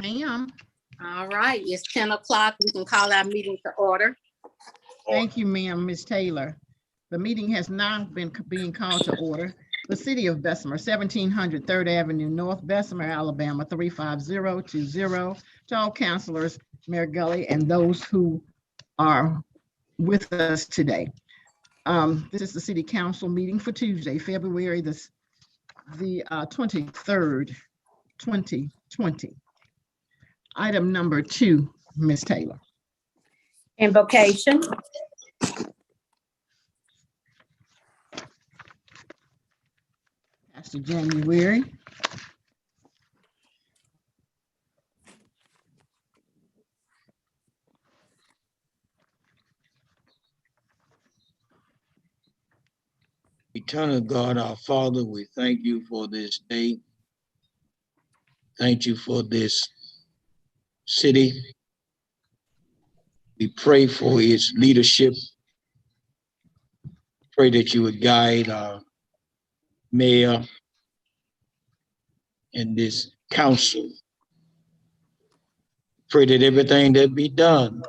Ma'am. All right, it's 10 o'clock. We can call our meeting to order. Thank you, ma'am, Ms. Taylor. The meeting has now been being called to order. The city of Bessemer, 1700 3rd Avenue North, Bessemer, Alabama, 35020. To all councilors, Mayor Gully, and those who are with us today. This is the city council meeting for Tuesday, February the 23rd, 2020. Item number 2, Ms. Taylor. Invocation. Pastor January. Eternal God, our Father, we thank you for this day. Thank you for this city. We pray for its leadership. Pray that you would guide our mayor and this council. Pray that everything that be done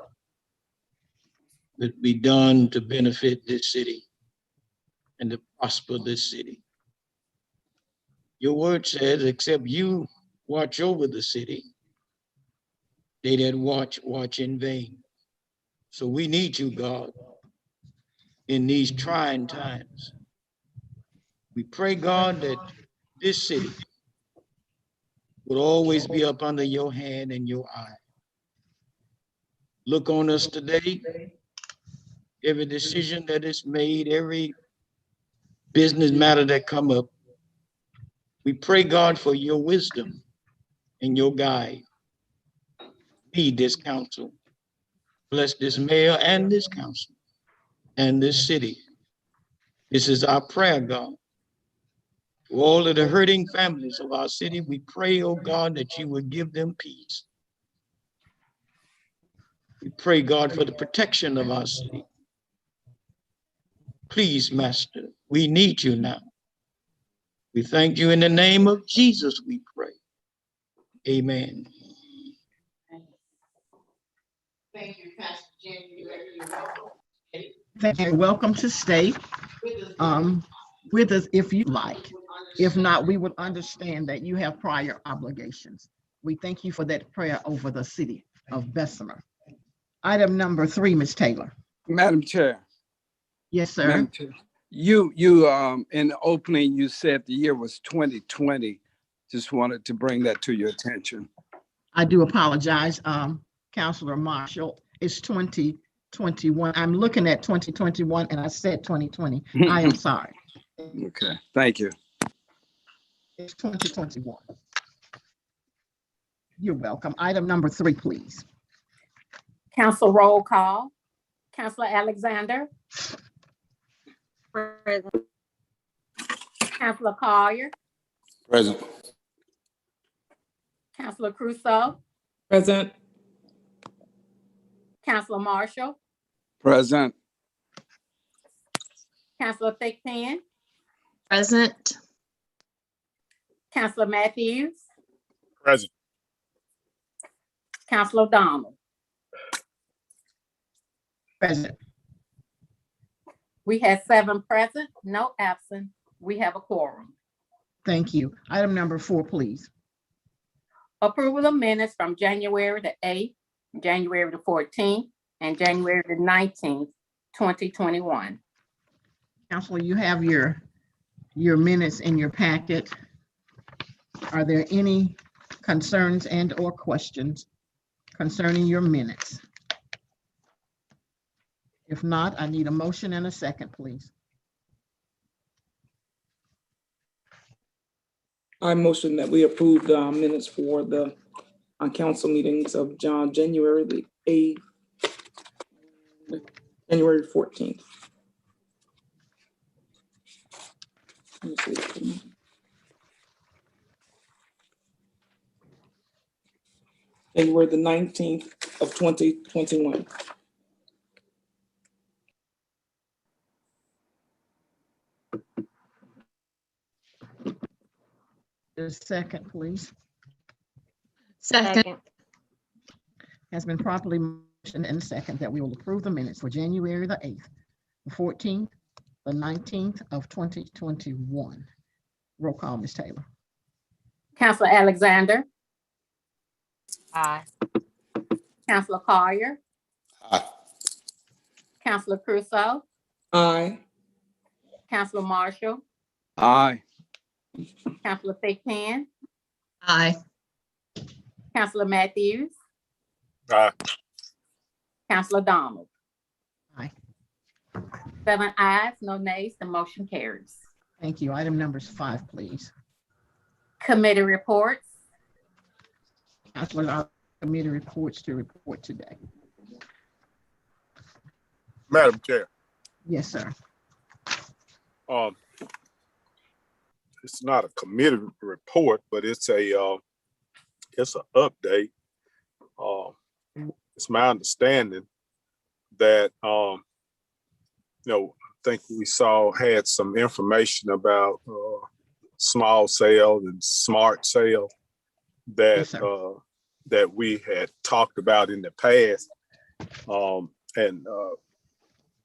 would be done to benefit this city and to prosper this city. Your word says, except you watch over the city, they that watch in vain. So we need you, God, in these trying times. We pray, God, that this city will always be up under your hand and your eye. Look on us today. Every decision that is made, every business matter that come up, we pray, God, for your wisdom and your guide. Lead this council. Bless this mayor and this council and this city. This is our prayer, God. For all of the hurting families of our city, we pray, oh God, that you would give them peace. We pray, God, for the protection of our city. Please, Master, we need you now. We thank you in the name of Jesus, we pray. Amen. Thank you, Pastor January. Thank you. Welcome to stay with us if you like. If not, we would understand that you have prior obligations. We thank you for that prayer over the city of Bessemer. Item number 3, Ms. Taylor. Madam Chair. Yes, sir. Madam Chair. You in the opening, you said the year was 2020. Just wanted to bring that to your attention. I do apologize, Councilor Marshall. It's 2021. I'm looking at 2021 and I said 2020. I am sorry. Okay, thank you. It's 2021. You're welcome. Item number 3, please. Council roll call. Councilor Alexander. Present. Councilor Collier. Present. Councilor Crusoe. Present. Councilor Marshall. Present. Councilor Thickpen. Present. Councilor Matthews. Present. Councilor Donald. Present. We have 7 present, no absent. We have a quorum. Thank you. Item number 4, please. Approval of minutes from January the 8th, January the 14th, and January the 19th, 2021. Counselor, you have your minutes in your packet. Are there any concerns and or questions concerning your minutes? If not, I need a motion and a second, please. I motion that we approve the minutes for the council meetings of January the 8th, January 14th. January the 19th of 2021. The second, please. Second. Has been properly motioned and second that we will approve the minutes for January the 8th, the 14th, the 19th of 2021. Roll call, Ms. Taylor. Counselor Alexander, Aye. Counselor Collier, Aye. Counselor Crusoe, Aye. Counselor Marshall, Aye. Counselor Thickpan, Aye. Counselor Matthews, Aye. Counselor Donald. Aye. 7 ayes, no nays, the motion carries. Thank you. Item numbers 5, please. Committee reports. Counselor, our committee reports to report today. Madam Chair, Yes, sir. it's not a committee report, but it's an update. It's my understanding that, I think we had some information about small sale and smart sale Yes, that sir. that we had talked about in the past. And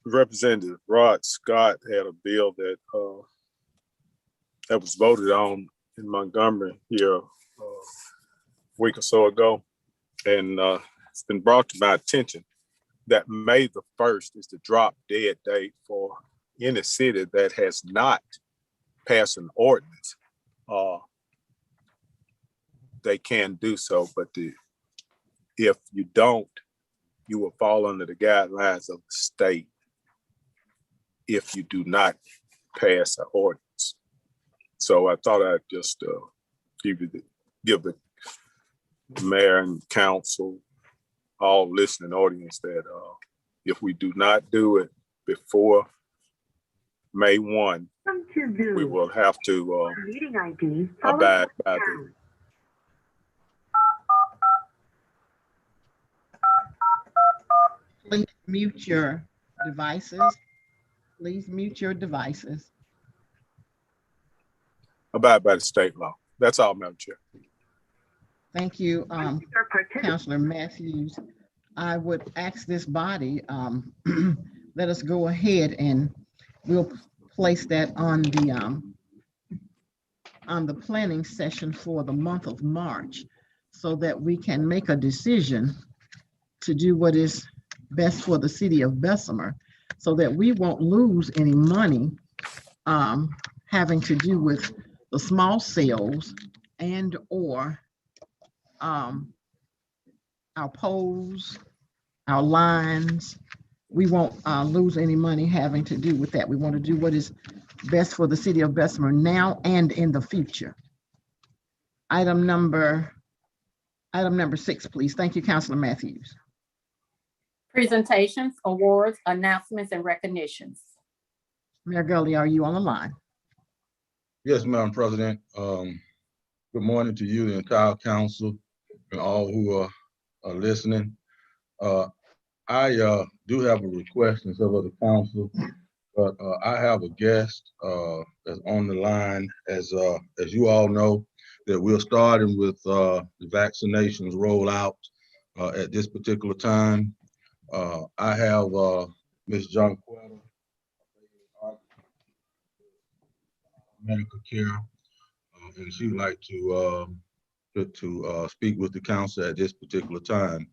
Representative Rod Scott had a bill that that was voted on in Montgomery here a week or so ago. And it's been brought to my attention that May the 1st is the drop dead date for any city that has not passed an ordinance. They can do so, but if you don't, you will fall under the guidelines of the state if you do not pass an ordinance. So I thought I'd just give the mayor and council, all listening audience, that if we do not do it before May 1, we will have to abide by the. Please mute your devices. Please mute your devices. Abide by the state law. That's all, Madam Chair. Thank you, Councilor Matthews. I would ask this body, let us go ahead and we'll place that on the planning session for the month of March, so that we can make a decision to do what is best for the city of Bessemer, so that we won't lose any money having to do with the small sales and or our poles, our lines. We won't lose any money having to do with that. We want to do what is best for the city of Bessemer now and in the future. Item number 6, please. Thank you, Councilor Matthews. Presentations, awards, announcements, and recognitions. Mayor Gully, are you on the line? Yes, Madam President. Good morning to you, the entire council, and all who are listening. I do have a request and so of the council, but I have a guest that's on the line. As you all know, that we're starting with the vaccinations rollout at this particular time. I have Ms. Jonquetta, medical care, and she'd like to speak with the council at this particular time.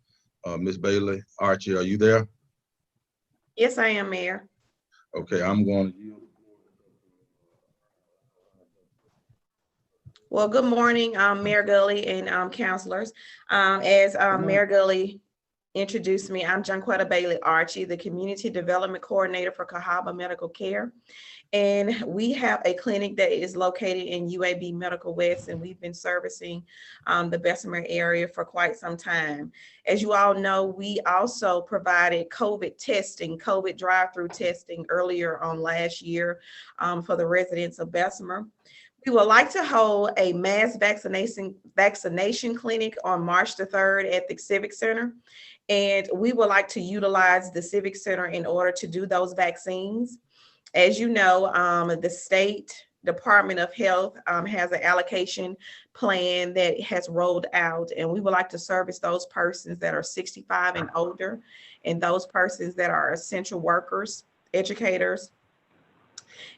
Ms. Bailey, Archie, are you there? Yes, I am, Mayor. Okay, I'm going to yield. Well, good morning, Mayor Gully and councilors. As Mayor Gully introduced me, I'm Jonquetta Bailey Archie, the Community Development Coordinator for Cahaba Medical Care. And we have a clinic that is located in UAB Medical West, and we've been servicing the Bessemer area for quite some time. As you all know, we also provided COVID drive-through testing earlier on last year for the residents of Bessemer. We would like to hold a mass vaccination clinic on March the 3rd at the Civic Center. And we would like to utilize the Civic Center in order to do those vaccines. As you know, the state Department of Health has an allocation plan that has rolled out, and we would like to service those persons that are 65 and older, and those persons that are essential workers, educators,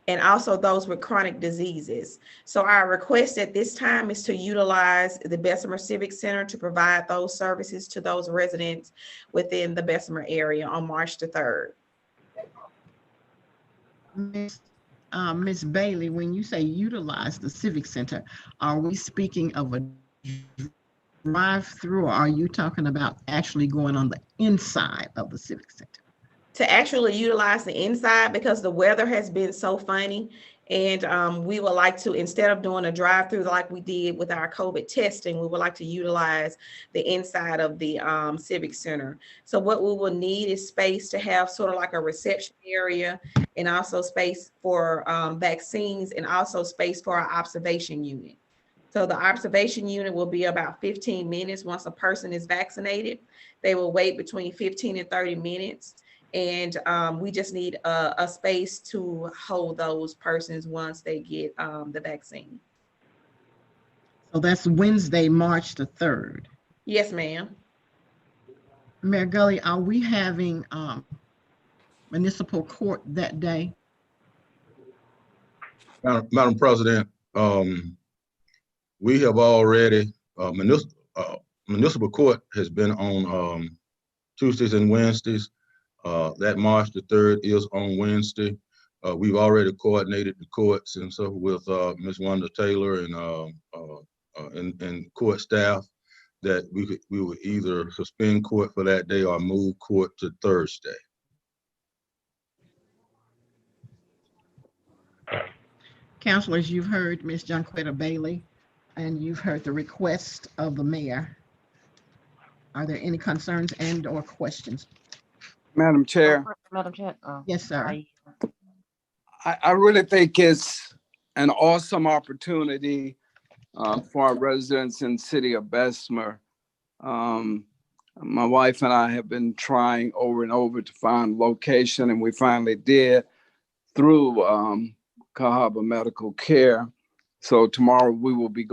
and also those with chronic diseases. So our request at this time is to utilize the Bessemer Civic Center to provide those services to those residents within the Bessemer area on March the 3rd. Ms. Bailey, when you say utilize the Civic Center, are we speaking of a drive-through, or are you talking about actually going on the inside of the Civic Center? To actually utilize the inside, because the weather has been so funny, and we would like to, instead of doing a drive-through like we did with our COVID testing, we would like to utilize the inside of the Civic Center. So what we will need is space to have sort of like a reception area, and also space for vaccines, and also space for our observation unit. So the observation unit will be about 15 minutes. Once a person is vaccinated, they will wait between 15 and 30 minutes. And we just need a space to hold those persons once they get the vaccine. So that's Wednesday, March the 3rd. Yes, ma'am. Mayor Gully, are we having municipal court that day? Madam President, we have already, municipal court has been on Tuesdays and Wednesdays. That March the 3rd is on Wednesday. We've already coordinated the courts and so with Ms. Wanda Taylor and court staff that we would either suspend court for that day or move court to Thursday. Councilors, you've heard Ms. Jonquetta Bailey, and you've heard the request of the mayor. Are there any concerns and or questions? Madam Chair, Madam Chair. Yes, sir. I really think it's an awesome opportunity for our residents in the city of Bessemer. My wife and I have been trying over and over to find location, and we finally did through Cahaba Medical Care. So tomorrow we will be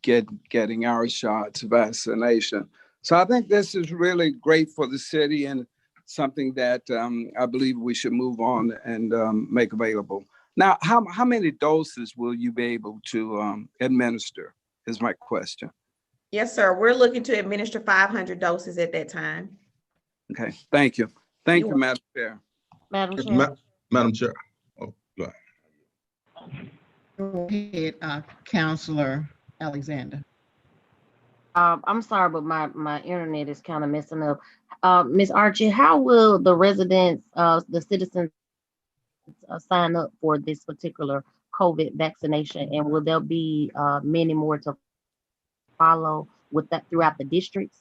getting our shots of vaccination. So I think this is really great for the city and something that I believe we should move on and make available. Now, how many doses will you be able to administer is my question. Yes, sir. We're looking to administer 500 doses at that time. Okay, thank you. Thank you, Madam Chair. Madam Chair. Madam Chair. Oh, go ahead. Go ahead, Councilor Alexander. I'm sorry, but my internet is kind of messing up. Ms. Archie, how will the residents, the citizens sign up for this particular COVID vaccination? And will there be many more to follow with that throughout the districts?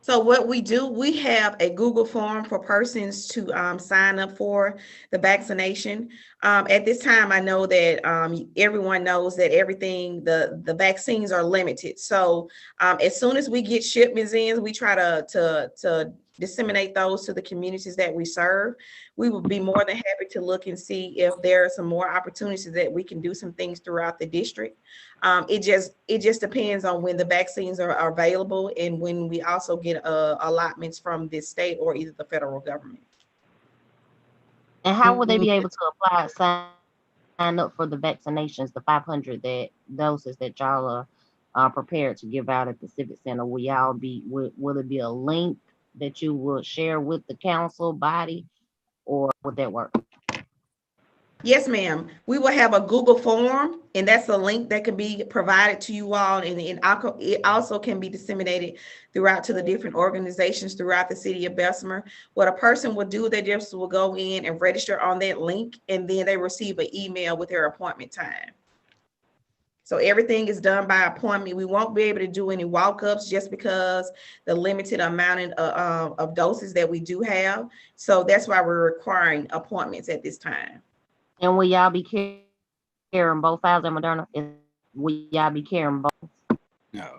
So what we do, we have a Google form for persons to sign up for the vaccination. At this time, I know that everyone knows that the vaccines are limited. So as soon as we get shipments in, we try to disseminate those to the communities that we serve. We will be more than happy to look and see if there are some more opportunities that we can do some things throughout the district. It just depends on when the vaccines are available and when we also get allotments from this state or either the federal government. And how will they be able to apply, sign up for the vaccinations, the 500 doses that y'all are prepared to give out at the Civic Center? Will it be a link that you will share with the council body, or would that work? Yes, ma'am. We will have a Google form, and that's a link that can be provided to you all, and it also can be disseminated throughout to the different organizations throughout the city of Bessemer. What a person will do, they just will go in and register on that link, and then they receive an email with their appointment time. So everything is done by appointment. We won't be able to do any walk-ups just because the limited amount of doses that we do have. So that's why we're requiring appointments at this time. And will y'all be carrying both Pfizer and Moderna? Will y'all be carrying both?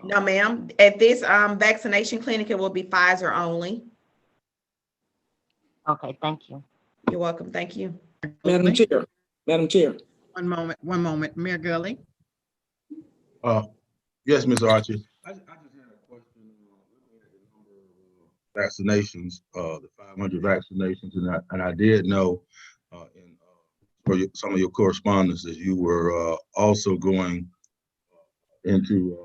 No, ma'am. At this vaccination clinic, it will be Pfizer only. Okay, thank you. You're welcome. Thank you. Madam Chair. Madam Chair. One moment, Mayor Gully. Yes, Ms. Archie. I just had a question, looking at the number of vaccinations, the 500 vaccinations, and I did know for some of your correspondence that you were also going into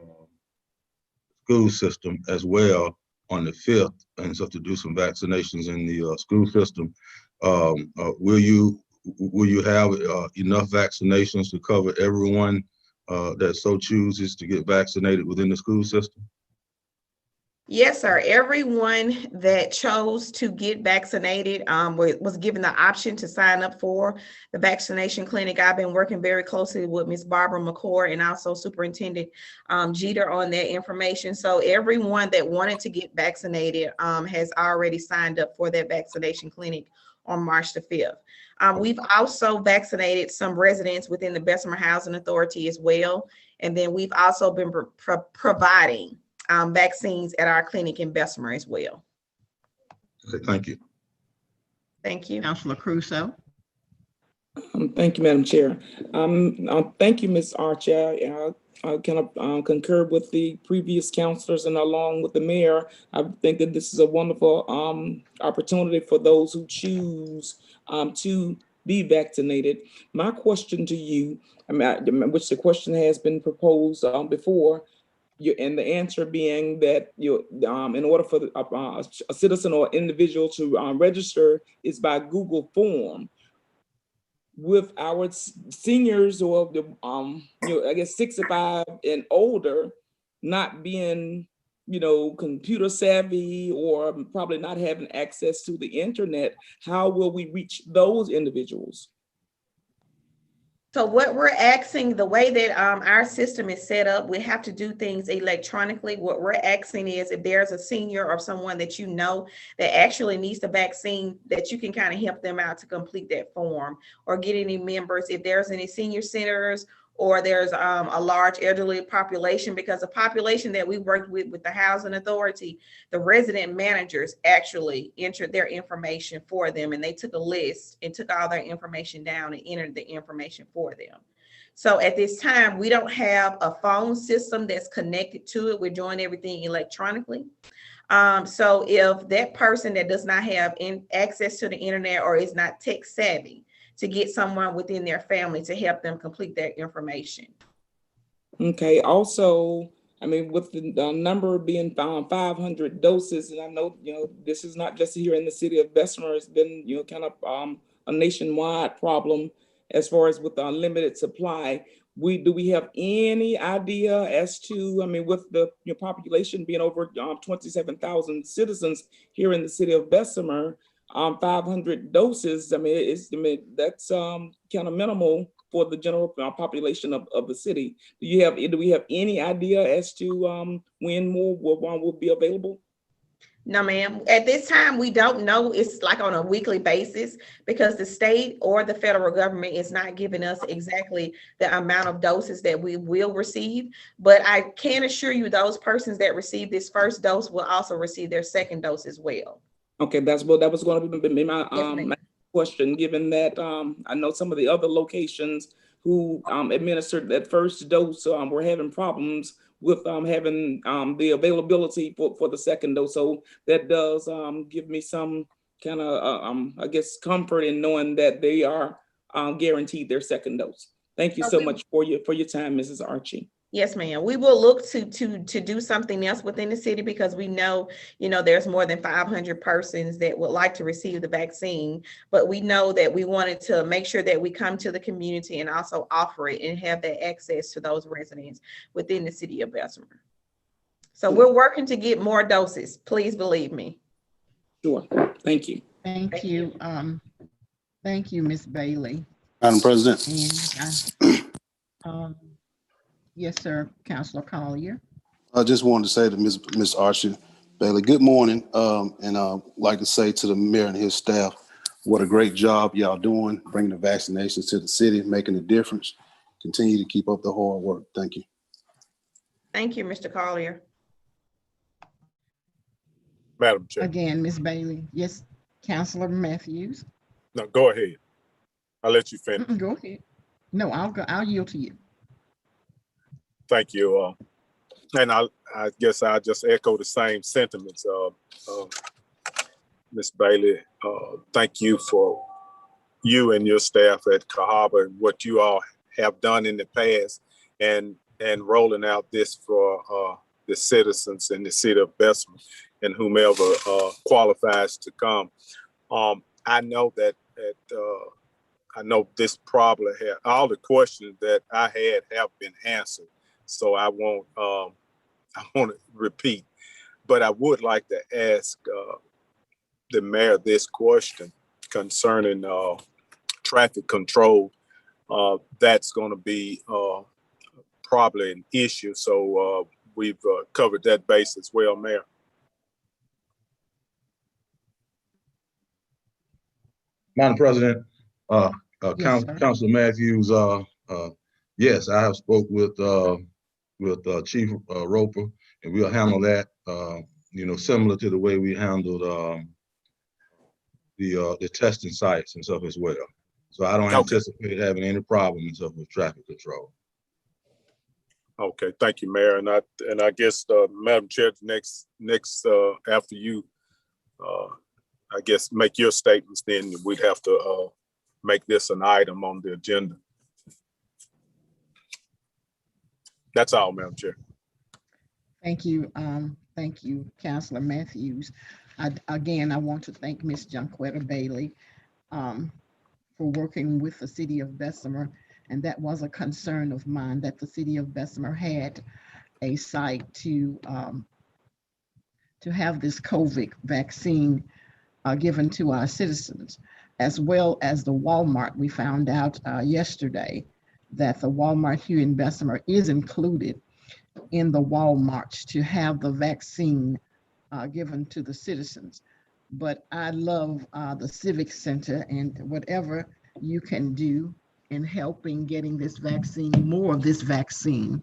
school system as well on the 5th, and so to do some vaccinations in the school system. Will you have enough vaccinations to cover everyone that so chooses to get vaccinated within the school system? Yes, sir. Everyone that chose to get vaccinated was given the option to sign up for the vaccination clinic. I've been working very closely with Ms. Barbara McCord and also Superintendent Jeter on that information. So everyone that wanted to get vaccinated has already signed up for that vaccination clinic on March the 5th. We've also vaccinated some residents within the Bessemer Housing Authority as well. And then we've also been providing vaccines at our clinic in Bessemer as well. Okay, thank you. Thank you. Councilor Crusoe. Thank you, Madam Chair. Thank you, Ms. Archie. I kind of concur with the previous councilors, and along with the mayor, I think that this is a wonderful opportunity for those who choose to be vaccinated. My question to you, which the question has been proposed before, and the answer being that in order for a citizen or individual to register is by Google form. With our seniors or the I guess 65 and older not being computer savvy or probably not having access to the internet, how will we reach those individuals? So what we're asking, the way that our system is set up, we have to do things electronically. What we're asking is if there's a senior or someone that you know that actually needs the vaccine, that you can kind of help them out to complete that form, or get any members, if there's any senior centers or there's a large elderly population, because the population that we worked with the housing authority, the resident managers actually entered their information for them, and they took a list and took all their information down and entered the information for them. So at this time, we don't have a phone system that's connected to it. We're doing everything electronically. So if that person that does not have access to the internet or is not tech savvy, to get someone within their family to help them complete their information. Okay, also, with the number being 500 doses, and I know, this is not just here in the city of Bessemer, it's been, kind of a nationwide problem as far as with the limited supply. Do we have any idea as to, with the population being over 27,000 citizens here in the city of Bessemer, 500 doses, that's kind of minimal for the general population of the city. Do we have any idea as to when more will be available? No, ma'am. At this time, we don't know. It's like on a weekly basis, because the state or the federal government is not giving us exactly the amount of doses that we will receive. But I can assure you those persons that receive this first dose will also receive their second dose as well. Okay, that was going to be my my question, given that I know some of the other locations who administered that first dose were having problems with having the availability for the second dose. So that does give me some kind of, I guess, comfort in knowing that they are guaranteed their second dose. Thank you so much for your time, Mrs. Archie. Yes, ma'am. We will look to do something else within the city, because we know, there's more than 500 persons that would like to receive the vaccine, but we know that we wanted to make sure that we come to the community and also offer it and have that access to those residents within the city of Bessemer. So we're working to get more doses. Please believe me. Sure. Thank you. Thank you. Thank you, Ms. Bailey. Madam President. And, yes, sir, Councilor Collier. I just wanted to say to Ms. Archie Bailey, good morning. And I'd like to say to the mayor and his staff, what a great job y'all doing, bringing the vaccinations to the city, making a difference. Continue to keep up the hard work. Thank you. Thank you, Mr. Collier. Madam Chair. Again, Ms. Bailey. Yes, Councilor Matthews. No, go ahead. I'll let you finish. Go ahead. No, I'll yield to you. Thank you. And I guess I just echo the same sentiments. Ms. Bailey, thank you for you and your staff at Cahaba and what you all have done in the past and rolling out this for the citizens in the city of Bessemer and whomever qualifies to come. I know that I know this probably had all the questions that I had have been answered, so I won't repeat. But I would like to ask the mayor this question concerning traffic control. That's going to be probably an issue. So we've covered that base as well, Mayor. Madam President, Yes, sir. Councilor Matthews, yes, I have spoke with Chief Roper, and we'll handle that, similar to the way we handled the testing sites and stuff as well. So I don't Okay. anticipate having any problem in terms of traffic control. Okay, thank you, Mayor. And I guess Madam Chair, next after you, I guess make your statements, then we'd have to make this an item on the agenda. That's all, Madam Chair. Thank you. Thank you, Councilor Matthews. Again, I want to thank Ms. Junquetta Bailey for working with the city of Bessemer. And that was a concern of mine, that the city of Bessemer had a site to have this COVID vaccine given to our citizens, as well as the Walmart. We found out yesterday that the Walmart here in Bessemer is included in the Walmart to have the vaccine given to the citizens. But I love the Civic Center, and whatever you can do in helping getting this vaccine, more of this vaccine,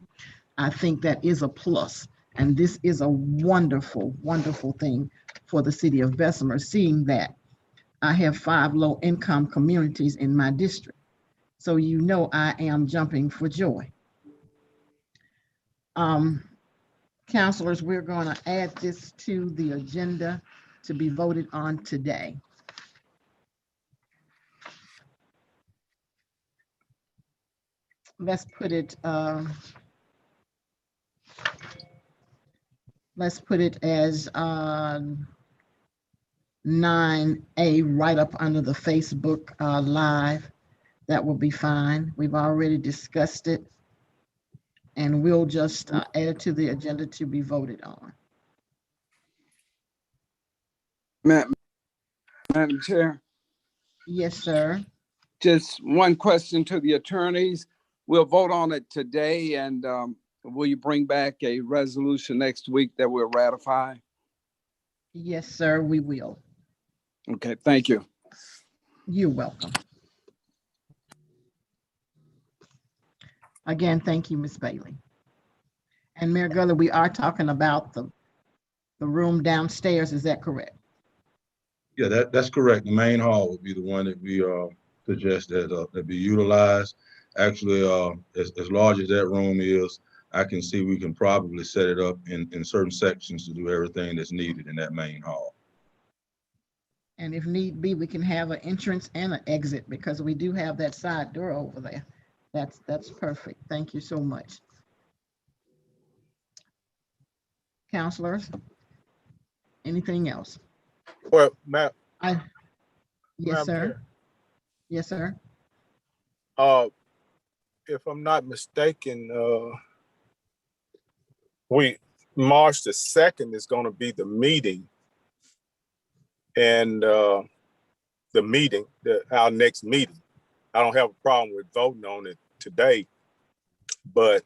I think that is a plus. And this is a wonderful, wonderful thing for the city of Bessemer, seeing that I have 5 low-income communities in my district. So I am jumping for joy. Councilors, we're going to add this to the agenda to be voted on today. Let's put it as 9A right up under the Facebook Live. That will be fine. We've already discussed it. And we'll just add it to the agenda to be voted on. Madam Chair, Yes, sir. just one question to the attorneys. We'll vote on it today, and will you bring back a resolution next week that we'll ratify? Yes, sir, we will. Okay, thank you. You're welcome. Again, thank you, Ms. Bailey. And Mayor Gully, we are talking about the room downstairs, is that correct? Yeah, that's correct. The main hall would be the one that we suggest that be utilized. Actually, as large as that room is, I can see we can probably set it up in certain sections to do everything that's needed in that main hall. And if need be, we can have an entrance and an exit, because we do have that side door over there. That's perfect. Thank you so much. Counselors, anything else? Well, Matt. Yes, sir. Chair. Yes, sir. If I'm not mistaken, March the 2nd is going to be the meeting, and our next meeting. I don't have a problem with voting on it today, but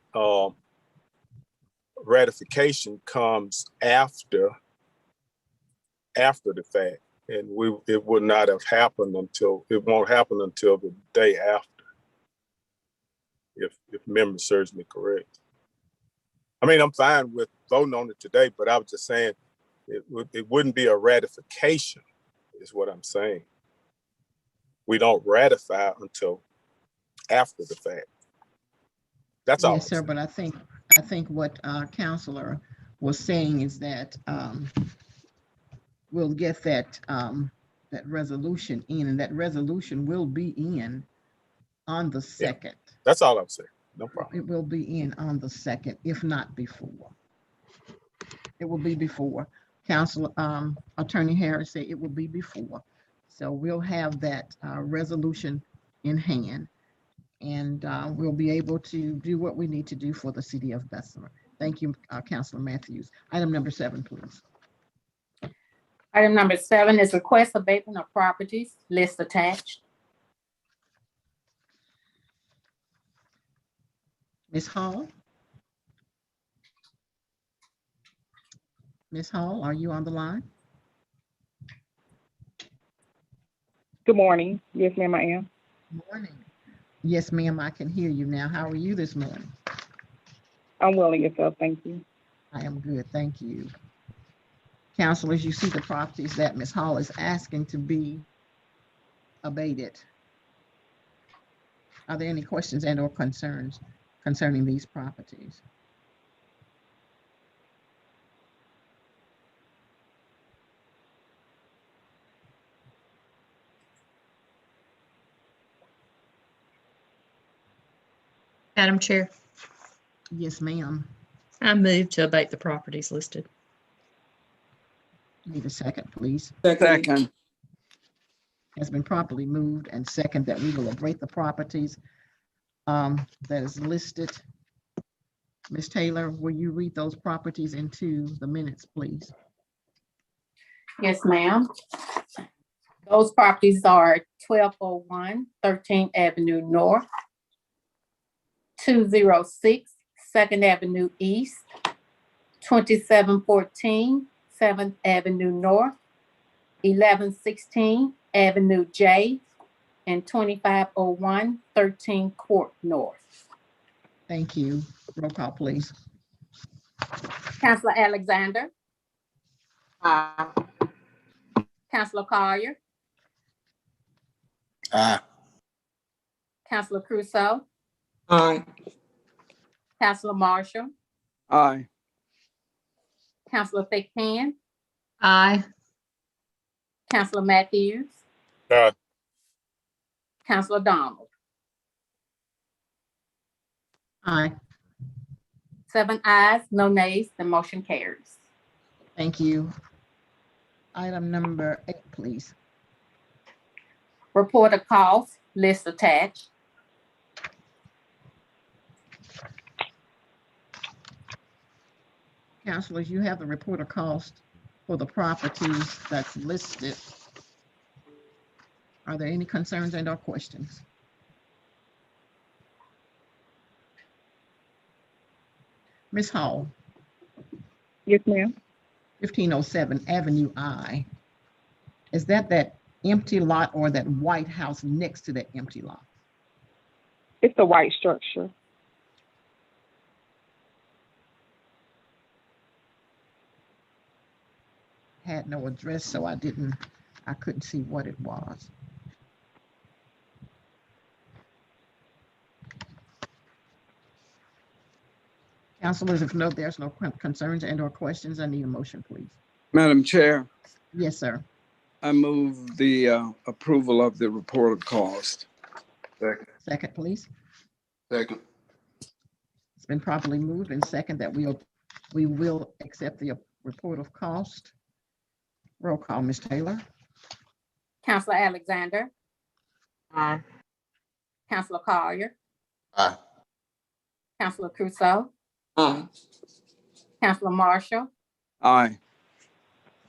ratification comes after the fact, and it would not have happened it won't happen until the day after, if memory serves me correct. I mean, I'm fine with voting on it today, but I was just saying it wouldn't be a ratification, is what I'm saying. we don't ratify until after the fact. That's all. Yes, sir, but I think what Counselor was saying is that we'll get that resolution in, and that resolution will be in on the 2nd. That's all I'm saying. No problem. It will be in on the 2nd, if not before. It will be before. Council, Attorney Harris said it will be before. So we'll have that resolution in hand, and we'll be able to do what we need to do for the city of Bessemer. Thank you, Councilor Matthews. Item number 7, please. Item number 7 is request abatement of properties, list attached. Ms. Hall? Ms. Hall, are you on the line? Good morning. Yes, ma'am, I am. Morning. Yes, ma'am, I can hear you now. How are you this morning? I'm well and yourself. Thank you. I am good, thank you. Councilors, you see the properties that Ms. Hall is asking to be abated. Are there any questions and or concerns concerning these properties? Madam Chair, Yes, ma'am. I move to abate the properties listed. Need a second, please. Second. Has been properly moved and second that we will abate the properties that is listed. Ms. Taylor, will you read those properties into the minutes, please? Yes, ma'am. Those properties are 1201 13th Avenue North, 206 2nd Avenue East, 2714 7th Avenue North, 1116 Avenue J, and 2501 13th Court North. Thank you. Roll call, please. Councilor Alexander. Aye. Councilor Collier. Aye. Councilor Crusoe. Aye. Councilor Marshall. Aye. Councilor Thickpan. Aye. Councilor Matthews. Aye. Councilor Donald. Aye. 7 ayes, no nays, the motion carries. Thank you. Item number 8, please. Report of costs, list attached. Councilors, you have the report of cost for the properties that's listed. Are there any concerns and or questions? Ms. Hall, Yes, ma'am. 1507 Avenue I. Is that empty lot or that white house next to that empty lot? It's a white structure. Had no address, so I couldn't see what it was. Councilors, if there's no concerns and or questions, I need a motion, please. Madam Chair, Yes, sir. I move the approval of the report of cost. Second, please. Second. It's been properly moved and second that we will accept the report of cost. Roll call, Ms. Taylor. Councilor Alexander. Aye. Councilor Collier. Aye. Councilor Crusoe. Aye. Councilor Marshall. Aye.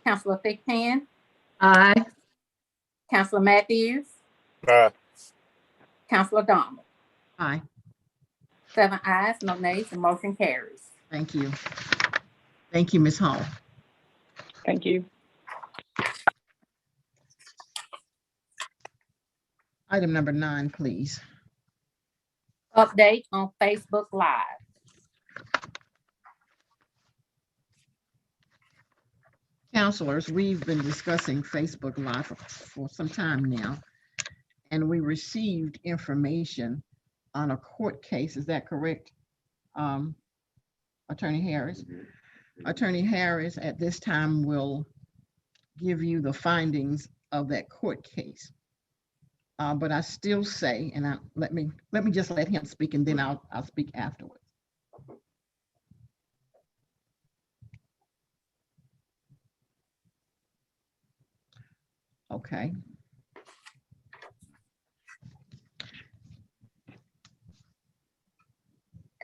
Councilor Thickpan. Aye. Councilor Matthews. Aye. Councilor Donald. Aye. 7 ayes, no nays, the motion carries. Thank you. Thank you, Ms. Hall. Thank you. Item number 9, please. Update on Facebook Live. Councilors, we've been discussing Facebook Live for some time now. and we received information on a court case. Is that correct, Attorney Harris? Attorney Harris at this time will give you the findings of that court case. But I still say, and let me just let him speak, and then I'll speak afterwards. Okay.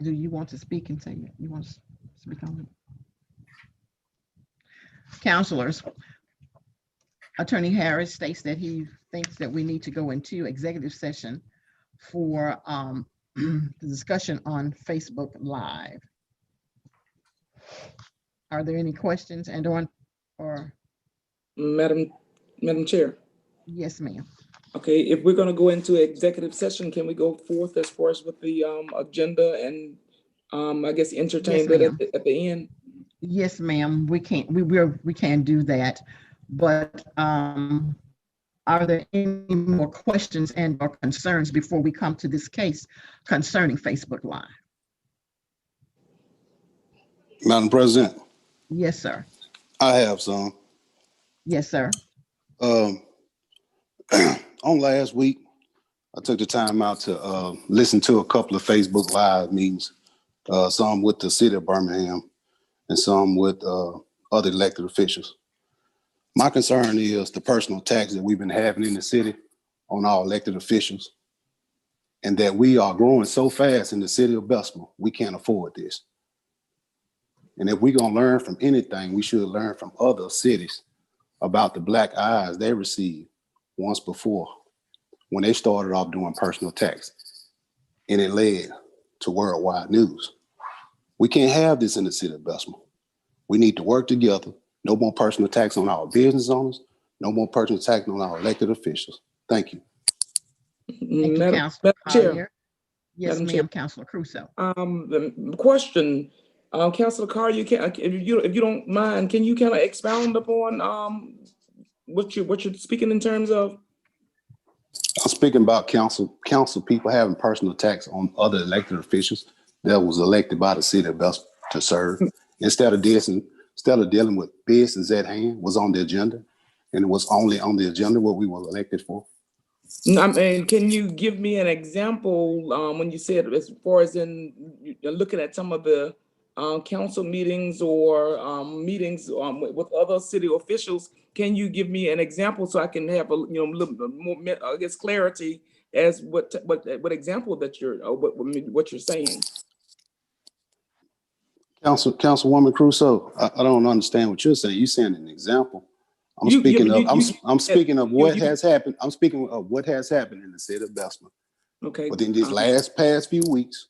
Do you want to speak and say it? You want to speak on it? Counselors, Attorney Harris states that he thinks that we need to go into executive session for the discussion on Facebook Live. Are there any questions and or? Madam Chair. Yes, ma'am. Okay, if we're gonna go into executive session, can we go forth as far as with the agenda and I guess entertain Yes, that at the end? Yes, ma'am. We can do that. But are there any more questions and or concerns before we come to this case concerning Facebook Live? Madam President, Yes, sir. I have some. Yes, sir. On last week, I took the time out to listen to a couple of Facebook Live meetings, some with the city of Birmingham and some with other elected officials. My concern is the personal tax that we've been having in the city on our elected officials, and that we are growing so fast in the city of Bessemer, we can't afford this. And if we're gonna learn from anything, we should learn from other cities about the black eyes they received once before when they started off doing personal tax, and it led to worldwide news. We can't have this in the city of Bessemer. We need to work together. No more personal tax on our business owners. No more personal tax on our elected officials. Thank you. Thank you, Councilor Chair. Collier. Yes, ma'am, Councilor Crusoe. The question, Councilor Collier, if you don't mind, can you kind of expound upon what you're speaking in terms of? I'm speaking about council people having personal tax on other elected officials that was elected by the city of Bessemer to serve. Instead of dealing with business at hand was on the agenda, and it was only on the agenda what we were elected for. I mean, can you give me an example when you said as far as in looking at some of the council meetings or meetings with other city officials? Can you give me an example so I can have a little bit more, I guess, clarity as what example that what you're saying? Councilwoman Crusoe, I don't understand what you're saying. You're saying an example. I'm speaking of what has happened. I'm speaking of what has happened in the city of Bessemer. Okay. Within these past few weeks,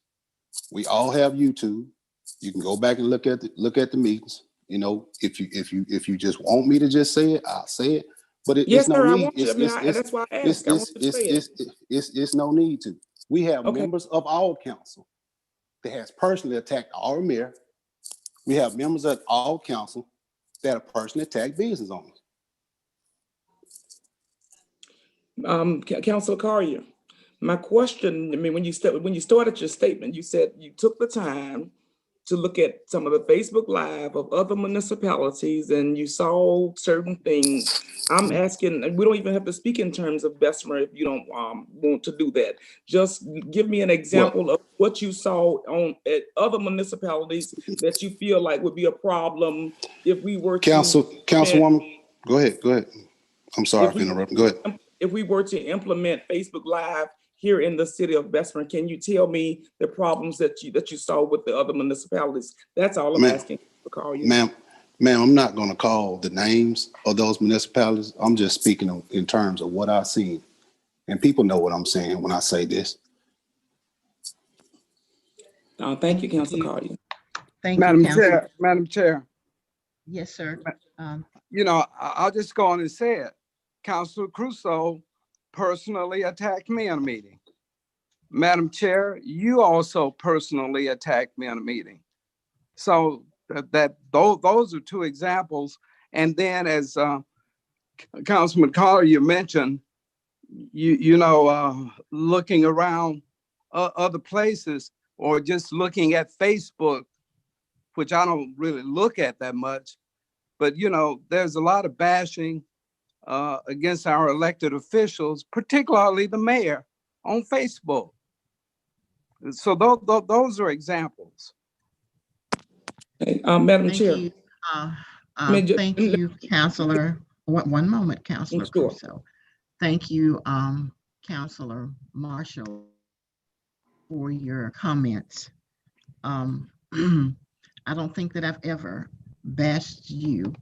we all have YouTube. You can go back and look at the meetings. You know, if you just want me to just say it, I'll say it. But it's no need. That's why I asked. It's no need to. We have members of our council that has personally attacked our mayor. We have members of our council that have personally attacked business owners. Councilor Collier, my question, I mean, when you started your statement, you said you took the time to look at some of the Facebook Live of other municipalities and you saw certain things. I'm asking, and we don't even have to speak in terms of Bessemer if you don't want to do that. Just give me an example of what you saw at other municipalities that you feel like would be a problem if we were to— Councilwoman, go ahead. I'm sorry for interrupting. Go ahead. If we were to implement Facebook Live here in the city of Bessemer, can you tell me the problems that you saw with the other municipalities? That's all I'm asking. Ma'am, I'm not going to call the names of those municipalities. I'm just speaking in terms of what I've seen. And people know what I'm saying when I say this. Thank you, Councilor Collier. Thank you, Madam Chair. Yes, sir. I'll just go on and say it. Councilor Crusoe personally attacked me in a meeting. Madam Chair, you also personally attacked me in a meeting. So those are two examples. And then as Councilman Collier mentioned, looking around other places or just looking at Facebook, which I don't really look at that much, but there's a lot of bashing against our elected officials, particularly the mayor, on Facebook. So those are examples. Hey, Madam Thank Chair. you. Let Thank you, Counselor. One moment, Counselor Sure. Crusoe. Thank you, Counselor Marshall, for your comments. I don't think that I've ever bashed you.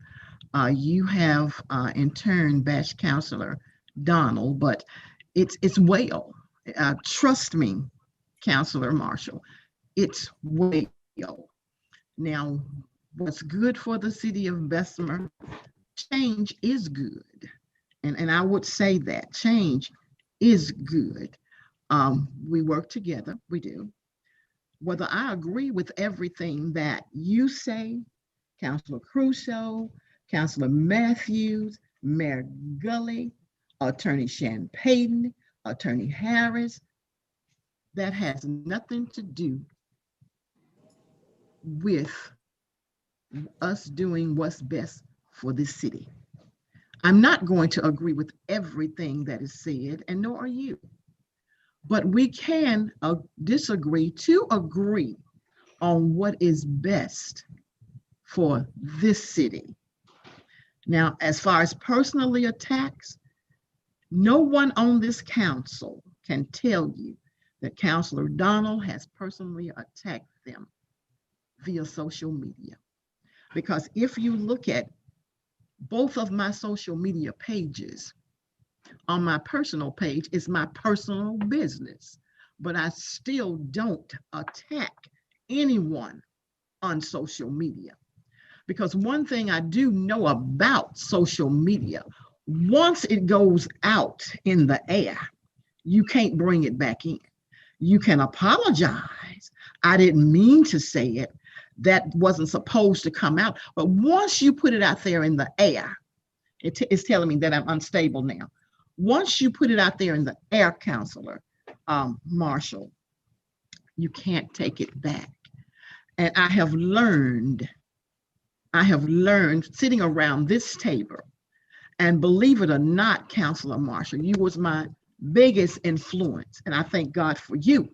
You have in turn bashed Counselor Donald, but it's well. Trust me, Counselor Marshall, it's well. Now, what's good for the city of Bessemer, change is good. And I would say that change is good. We work together, we do. Whether I agree with everything that you say, Councilor Crusoe, Councilor Matthews, Mayor Gully, Attorney Shan Payton, Attorney Harris, that has nothing to do with us doing what's best for this city. I'm not going to agree with everything that is said, and nor are you. But we can disagree to agree on what is best for this city. Now, as far as personally attacks, no one on this council can tell you that Councilor Donald has personally attacked them via social media. Because if you look at both of my social media pages, on my personal page is my personal business, but I still don't attack anyone on social media. Because one thing I do know about social media, once it goes out in the air, you can't bring it back in. You can apologize. I didn't mean to say it. That wasn't supposed to come out. But once you put it out there in the air, it's telling me that I'm unstable now. Once you put it out there in the air, Counselor Marshall, you can't take it back. And I have learned sitting around this table, and believe it or not, Counselor Marshall, you was my biggest influence. And I thank God for you.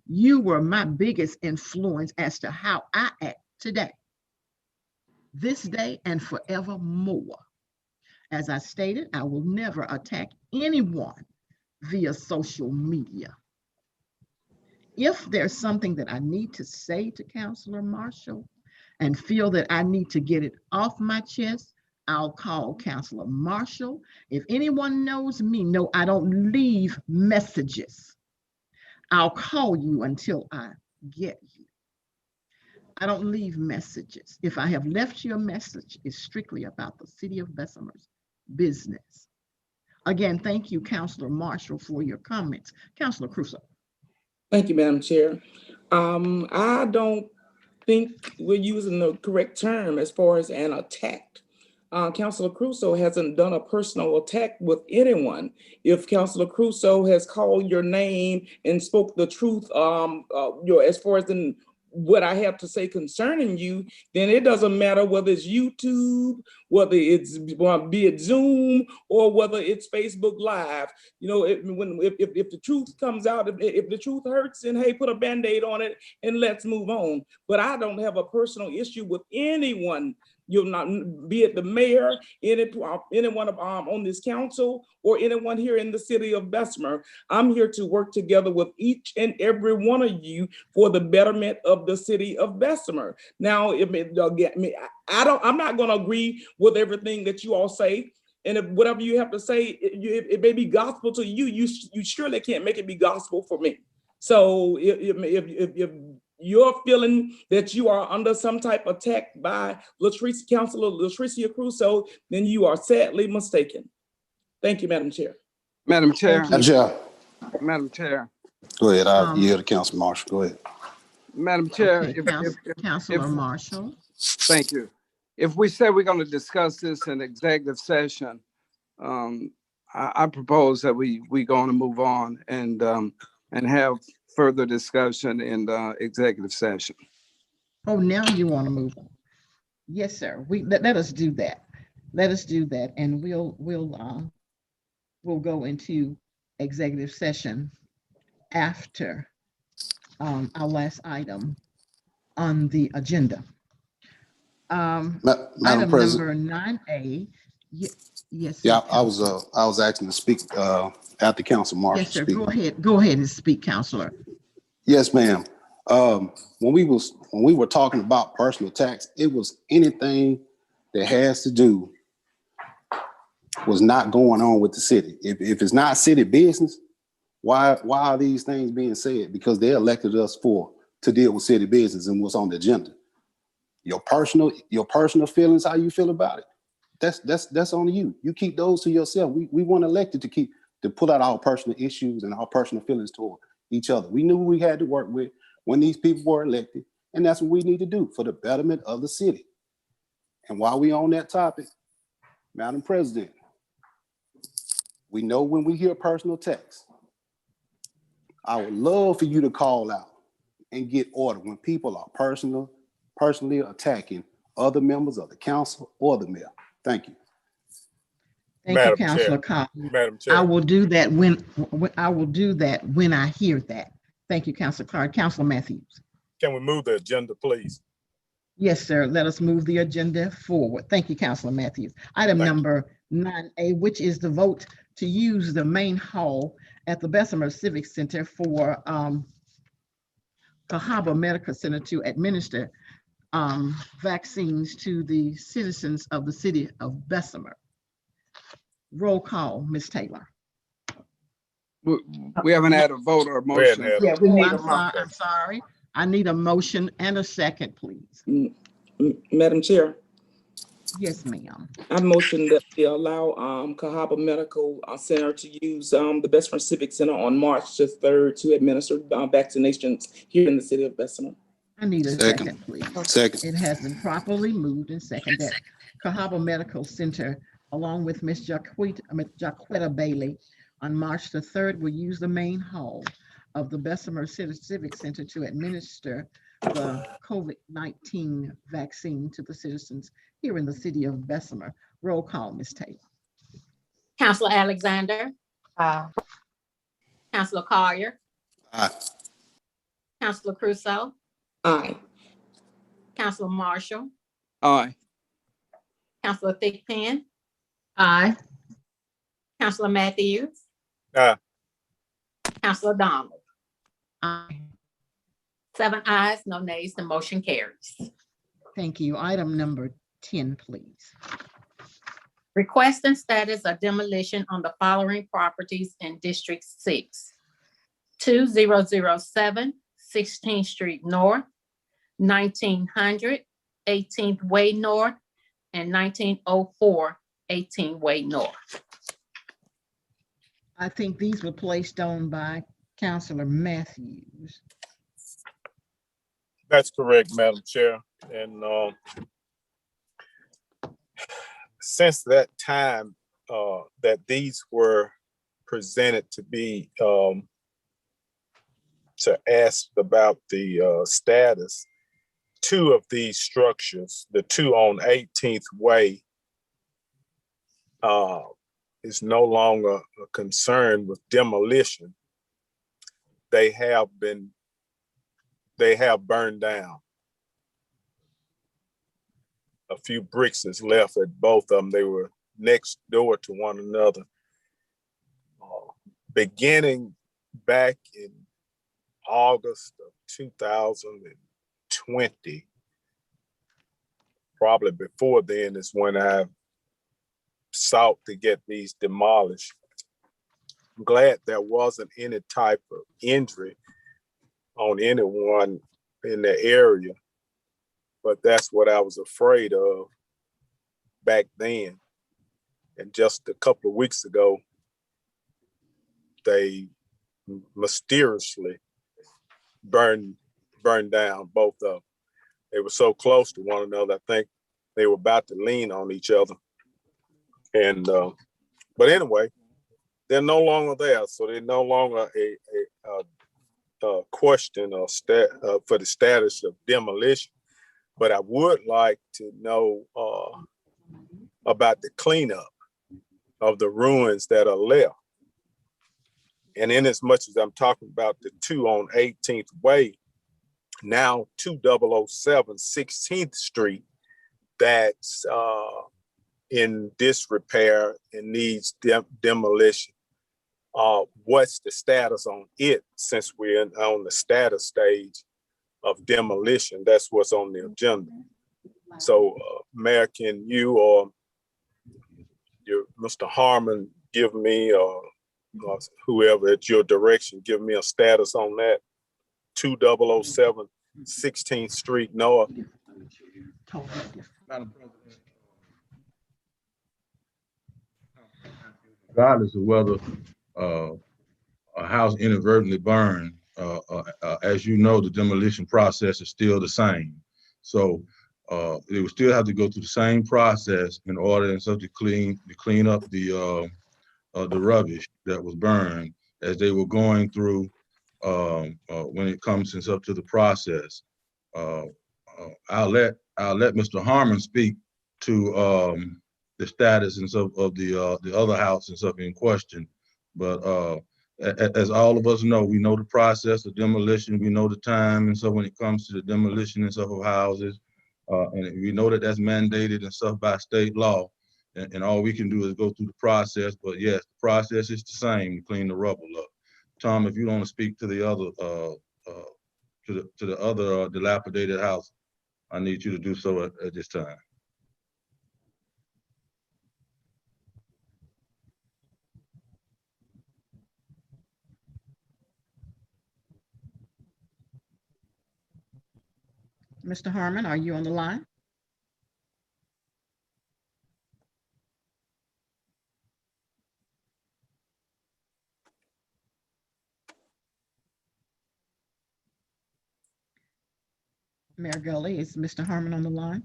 You were my biggest influence as to how I act today, this day, and forevermore. As I stated, I will never attack anyone via social media. If there's something that I need to say to Councilor Marshall and feel that I need to get it off my chest, I'll call Councilor Marshall. If anyone knows me, no, I don't leave messages. I'll call you until I get you. I don't leave messages. If I have left you a message, it's strictly about the city of Bessemer's business. Again, thank you, Councilor Marshall, for your comments. Councilor Crusoe. Thank you, Madam Chair. I don't think we're using the correct term as far as an attack. Councilor Crusoe hasn't done a personal attack with anyone. If Councilor Crusoe has called your name and spoke the truth, as far as what I have to say concerning you, then it doesn't matter whether it's YouTube, whether it's be it Zoom, or whether it's Facebook Live. If the truth comes out, if the truth hurts, then hey, put a Band-Aid on it and let's move on. But I don't have a personal issue with anyone. You'll not, be it the mayor, anyone on this council, or anyone here in the city of Bessemer. I'm here to work together with each and every one of you for the betterment of the city of Bessemer. Now, I'm not going to agree with everything that you all say. And if whatever you have to say, it may be gospel to you, you surely can't make it be gospel for me. So if you're feeling that you are under some type of attack by Councilor Latricia Crusoe, then you are sadly mistaken. Thank you, Madam Chair. Madam Chair. Madam Chair. Madam Chair. Go ahead. I'll yield to Councilor Marshall. Go ahead. Madam Chair. Okay, Councilor Marshall. Thank you. If we say we're going to discuss this in executive session, I propose that we going to move on and have further discussion in the executive session. Oh, now you want to move on? Yes, sir. Let us do that. Let us do that, and we'll go into executive session after our last item on the agenda. Madam Item President. number 9A. Yes. Yeah, sir, I was asking to speak after Council Marshall Yes, sir. speak. Go ahead and speak, Counselor. Yes, ma'am. When we were talking about personal tax, it was anything that has to do was not going on with the city. If it's not city business, why are these things being said? Because they elected us to deal with city business and what's on the agenda. Your personal feelings, how you feel about it, that's on you. You keep those to yourself. We weren't elected to put out our personal issues and our personal feelings toward each other. We knew we had to work with when these people were elected, and that's what we need to do for the betterment of the city. And while we on that topic, Madam President, we know when we hear personal tax, I would love for you to call out and get order when people are personally attacking other members of the council or the mayor. Thank you. Thank Madam you, Counselor Chair. Cobb. Madam Chair. I will do that when I hear that. Thank you, Counselor Clark. Counselor Matthews. Can we move the agenda, please? Yes, sir. Let us move the agenda forward. Thank you, Counselor Matthews. Item Thank number 9A, which is the vote to use the main hall at the Bessemer Civic Center for Cahaba Medical Center to administer vaccines to the citizens of the city of Bessemer. Roll call, Ms. Taylor. We haven't had a vote or a motion. Yeah, we need a I'm motion. sorry. I need a motion and a second, please. Madam Chair, Yes, ma'am. I motion that we allow Cahaba Medical Center to use the Bessemer Civic Center on March the 3rd to administer vaccinations here in the city of Bessemer. I need a second, please. Second. It has been properly moved and seconded that Cahaba Medical Center, along with Ms. Jaquetta Bailey, on March the 3rd, will use the main hall of the Bessemer City Civic Center to administer the COVID-19 vaccine to the citizens here in the city of Bessemer. Roll call, Ms. Taylor. Counselor Alexander. Counselor Collier. Aye. Counselor Crusoe. Aye. Counselor Marshall. Aye. Counselor Thigpen. Aye. Counselor Matthews. Aye. Counselor Donald. Aye. 7 ayes, no nays, the motion carries. Thank you. Item number 10, please. Request and status of demolition on the following properties in District 6. 2007 16th Street North, 1900 18th Way North, and 1904 18th Way North. I think these were placed on by Councilor Matthews. That's correct, Madam Chair. And since that time that these were presented to be to ask about the status, 2 of these structures, the 2 on 18th Way, is no longer a concern with demolition. They have burned down. A few bricks is left at both of them. They were next door to one another. Beginning back in August of 2020, probably before then is when I sought to get these demolished. I'm glad there wasn't any type of injury on anyone in the area, but that's what I was afraid of back then. And just a couple of weeks ago, they mysteriously burned down both of them. They were so close to one another, I think they were about to lean on each other. And but anyway, they're no longer there, so they're no longer a question or for the status of demolition. But I would like to know about the cleanup of the ruins that are left. And in as much as I'm talking about the two on 18th Way, now 2007 16th Street, that's in disrepair and needs demolition. What's the status on it, since we're on the status stage of demolition? That's what's on the agenda. So Mayor, can you or Mr. Harmon give me, or whoever at your direction, give me a status on that? 2007 16th Street North. Madam President, regardless of whether a house inadvertently burned, as you know, the demolition process is still the same. So they would still have to go through the same process in order and so to clean up the rubbish that was burned as they were going through when it comes up to the process. I'll let Mr. Harmon speak to the status and so of the other house and stuff in question. But as all of us know, we know the process of demolition, we know the time, and so when it comes to the demolition and stuff of houses, and we know that that's mandated and stuff by state law, and all we can do is go through the process. But yes, the process is the same to clean the rubble up. Tom, if you want to speak to the other to the other dilapidated house, I need you to do so at this time. Mr. Harmon, are you on the line? Mayor Gully, is Mr. Harmon on the line?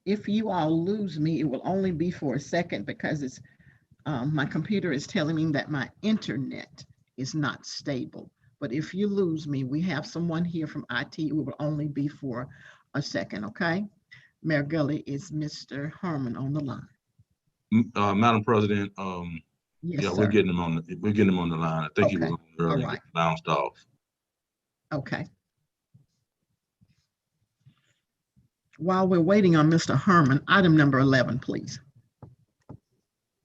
If you all lose me, it will only be for a second because it's my computer is telling me that my internet is not stable. But if you lose me, we have someone here from IT. It will only be for a second, okay? Mayor Gully, is Mr. Harmon on the line? Madam President, Yes, yeah, sir. we're getting him on the line. I think he was on earlier, right. bounced off. Okay. While we're waiting on Mr. Harmon, item number 11, please.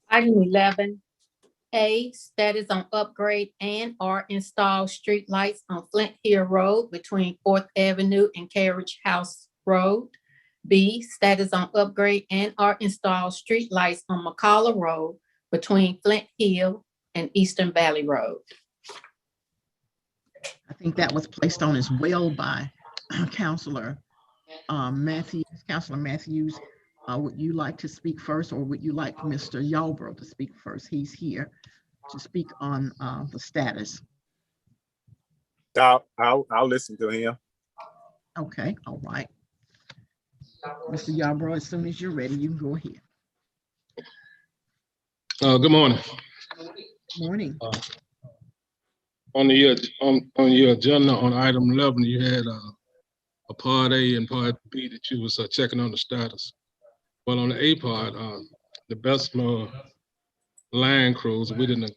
Item 11A, status on upgrade and/or install street lights on Flint Hill Road between 4th Avenue and Carriage House Road. B, status on upgrade and/or install street lights on McCullough Road between Flint Hill and Eastern Valley Road. I think that was placed on as well by Councilor Matthews. Councilor Matthews, would you like to speak first, or would you like Mr. Yarbrough to speak first? He's here to speak on the status. I'll listen to him. Okay, all right. Mr. Yarbrough, as soon as you're ready, you can go ahead. Good morning. Morning. On your agenda on item 11, you had a part A and part B that you was checking on the status. Well, on the A part, the Bessemer line crews, we didn't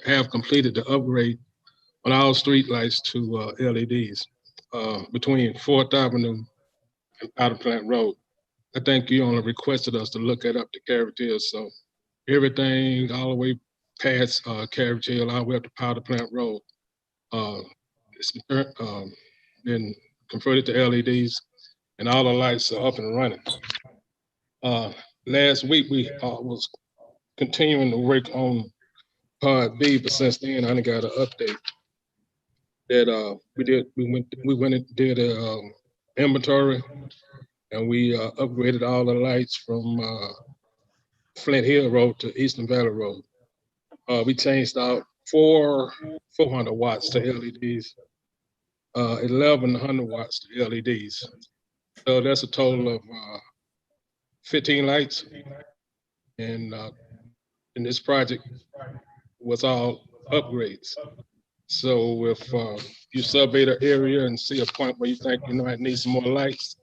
have completed the upgrade on all street lights to LEDs between 4th Avenue and Outer Plant Road. I think you only requested us to look at up to Carriage Hill, so everything all the way past Carriage Hill, all the way up to Powder Plant Road, it's been converted to LEDs, and all the lights are up and running. Last week we was continuing to work on part B, but since then I done got an update that we went and did a inventory, and we upgraded all the lights from Flint Hill Road to Eastern Valley Road. We changed out 400 watts to LEDs, 1100 watts to LEDs. So that's a total of 15 lights. And this project was all upgrades. So if you survey the area and see a point where you think you might need some more lights,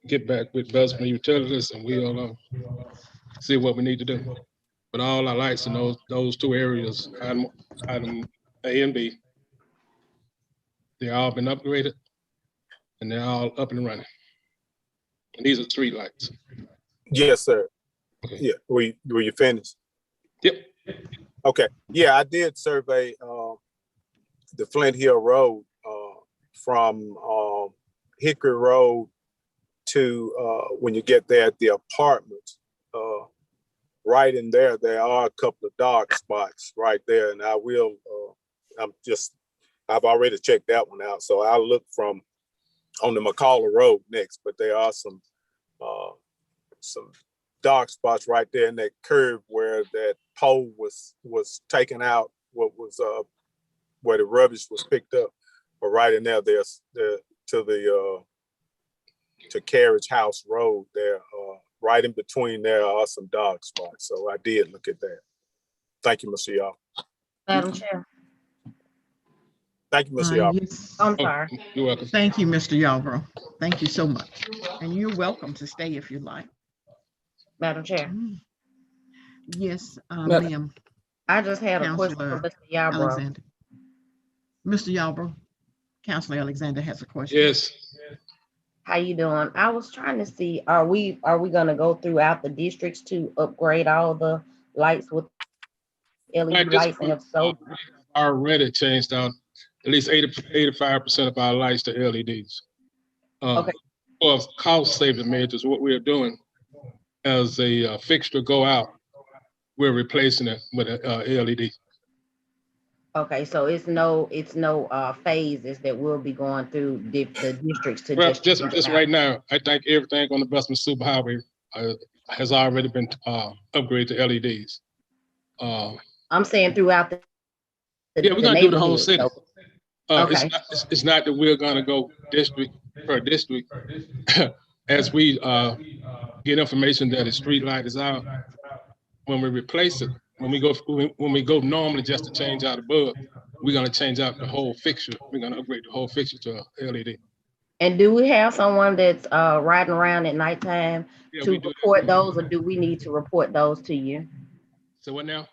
get back with Bessemer Utilities and we'll see what we need to do. But all our lights in those two areas, item A and B, they've all been upgraded and they're all up and running. And these are street lights. Yes, sir. Okay. Yeah, were you finished? Yep. Okay, yeah, I did survey the Flint Hill Road from Hickory Road to when you get there at the apartments. Right in there, there are a couple of dark spots right there, and I will. I've already checked that one out, so I'll look from on the McCullough Road next. But there are some dark spots right there in that curve where that pole was taken out, what was where the rubbish was picked up. But right in there, there's to Carriage House Road there, right in between there are some dark spots. So I did look at that. Thank you, Mr. Yarborough. Madam Chair. Thank you, Mr. Yarborough. Yes. I'm sorry. You're welcome. Thank you, Mr. Yarborough. Thank you so much. And you're welcome to stay if you like. Madam Chair. Yes, Madam- ma'am. I just had a question for Counselor Mr. Yarborough. Alexander. Mr. Yarborough, Counselor Alexander has a question. Yes. How you doing? I was trying to see, are we gonna go throughout the districts to upgrade all the lights with LED lights? And if so, Already changed out at least 85% of our lights to LEDs. Okay. For cost saving measures, what we're doing as a fixture go out, we're replacing it with a LED. okay, so it's no phases that we'll be going through the districts to Well, just just right now, I think everything on the Bessemer Superhighway has already been upgraded to LEDs. I'm saying throughout the Yeah, we're gonna do the whole neighborhood, city. so- okay. It's not that we're gonna go district per district. As we get information that a street light is out, when we replace it, when we go normally just to change out a bulb, we're gonna change out the whole fixture. We're gonna upgrade the whole fixture to a LED. And do we have someone that's riding around at nighttime Yeah, to we do that. report those, or do we need to report those to you? So what now?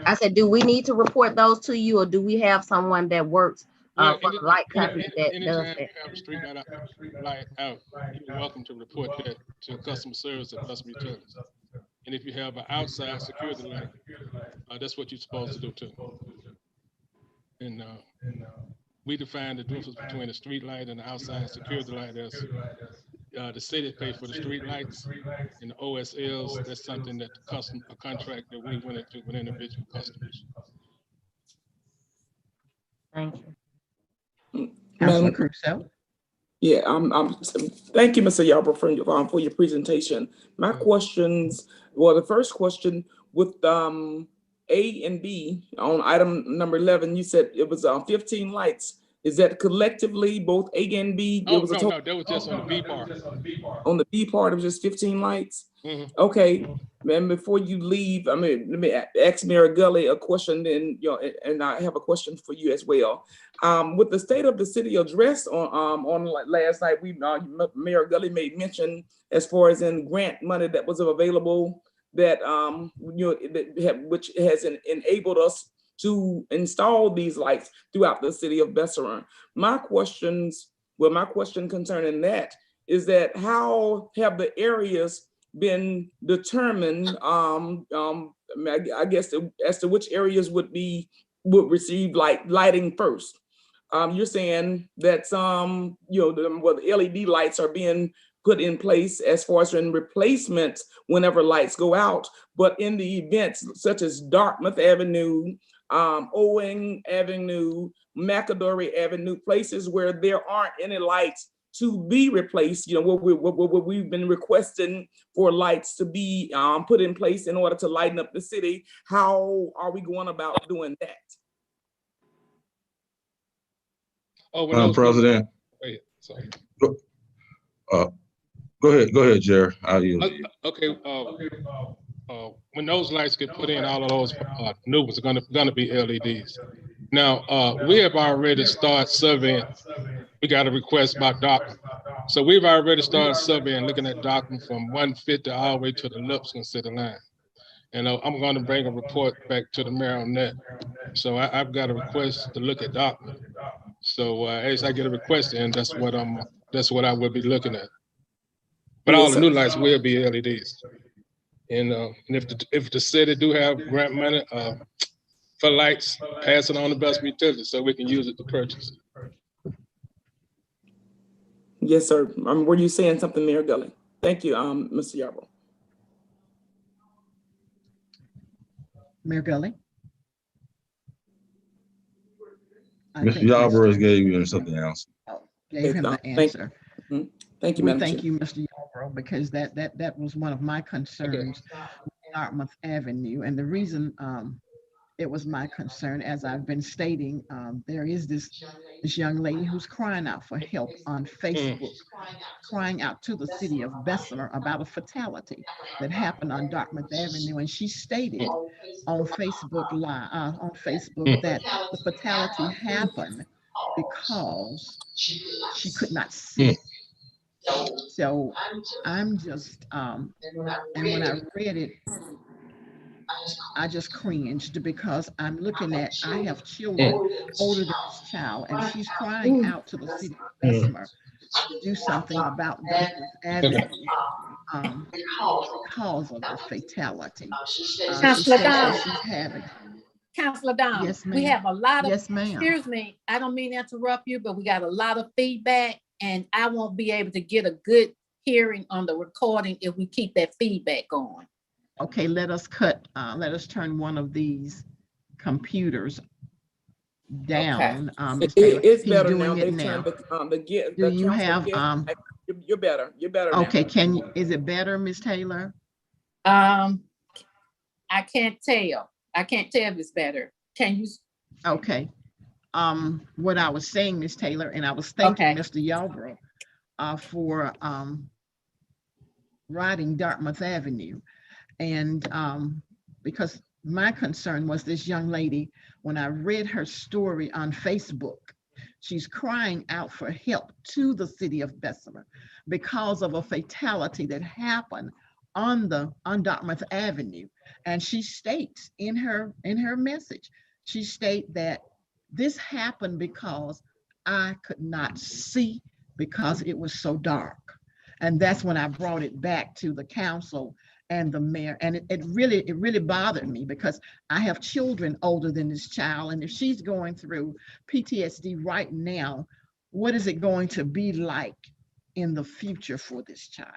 I said, do we need to report those to you, or do we have someone that works Well, for the light company that does anytime that? you have a street light out, you're welcome to report that to customer service at Bessemer Utilities. And if you have an outside security light, that's what you're supposed to do too. And we define the difference between a street light and an outside security light as the city pays for the street lights, and the OSLs, that's something that a contract that we went into with individual customers. Thank you. Counselor Madam- Crusoe. Yeah, thank you, Mr. Yarborough, for your presentation. My questions, well, the first question with A and B on item number 11, you said it was 15 lights. Is that collectively both A and B? Oh, no, that was just on the B part. On the B part, it was just 15 lights? Mhm. Okay, and before you leave, let me ask Mayor Gully a question, and I have a question for you as well. With the state of the city address on last night, Mayor Gully made mention as far as in grant money that was available that which has enabled us to install these lights throughout the city of Bessemer. My question concerning that is that how have the areas been determined, I guess, as to which areas would receive lighting first? You're saying that some, the LED lights are being put in place as far as in replacements whenever lights go out, but in the events such as Dartmouth Avenue, Owing Avenue, McAdory Avenue, places where there aren't any lights to be replaced, what we've been requesting for lights to be put in place in order to lighten up the city. How are we going about doing that? Oh, when Madam those- President, wait, sorry. go ahead, Jerry. I'll yield. Okay, when those lights get put in, all of those new ones are gonna be LEDs. Now, we have already started surveying. We got a request about docking. So we've already started surveying, looking at docking from 150 all the way to the Lipscomb City line. And I'm gonna bring a report back to the mayor on that. So I've got a request to look at docking. So as I get a request in, that's what I will be looking at. But all the new lights will be LEDs. And if the city do have grant money for lights, pass it on to Bessemer Utilities so we can use it to purchase. Yes, sir. Were you saying something, Mayor Gully? Thank you, Mr. Yarborough. Mayor Gully? Mr. Yarborough gave you something else. Gave him the answer. Thank you, We Madam thank Chair. you, Mr. Yarborough, because that was one of my concerns, Dartmouth Avenue. And the reason it was my concern, as I've been stating, there is this young lady who's crying out for help on Facebook, crying out to the city of Bessemer about a fatality that happened on Dartmouth Avenue. And she stated on Facebook that the fatality happened because she could not see. So I'm just, and when I read it, I just cringed because I'm looking at, I have children older than this child, and she's crying out to the city of Bessemer to do something about Dartmouth Avenue because of the fatality. Councilor She Dom. says she's having. Councilor Dom, Yes, we ma'am. have a lot of, Yes, ma'am. excuse me, I don't mean to interrupt you, but we got a lot of feedback and I won't be able to get a good hearing on the recording if we keep that feedback going. Okay, let us turn one of these computers down. Ms. Taylor. It's He's better now. doing it They've now. turned the Do you council have, guest- You're better. You're better now. okay, is it better, Ms. Taylor? I can't tell. I can't tell if it's better. Can you? Okay. What I was saying, Ms. Taylor, and I was thanking Okay. Mr. Yarborough for riding Dartmouth Avenue. And because my concern was this young lady, when I read her story on Facebook, she's crying out for help to the city of Bessemer because of a fatality that happened on Dartmouth Avenue. And she states in her message, she states that this happened because I could not see because it was so dark. And that's when I brought it back to the council and the mayor. And it really bothered me because I have children older than this child. And if she's going through PTSD right now, what is it going to be like in the future for this child?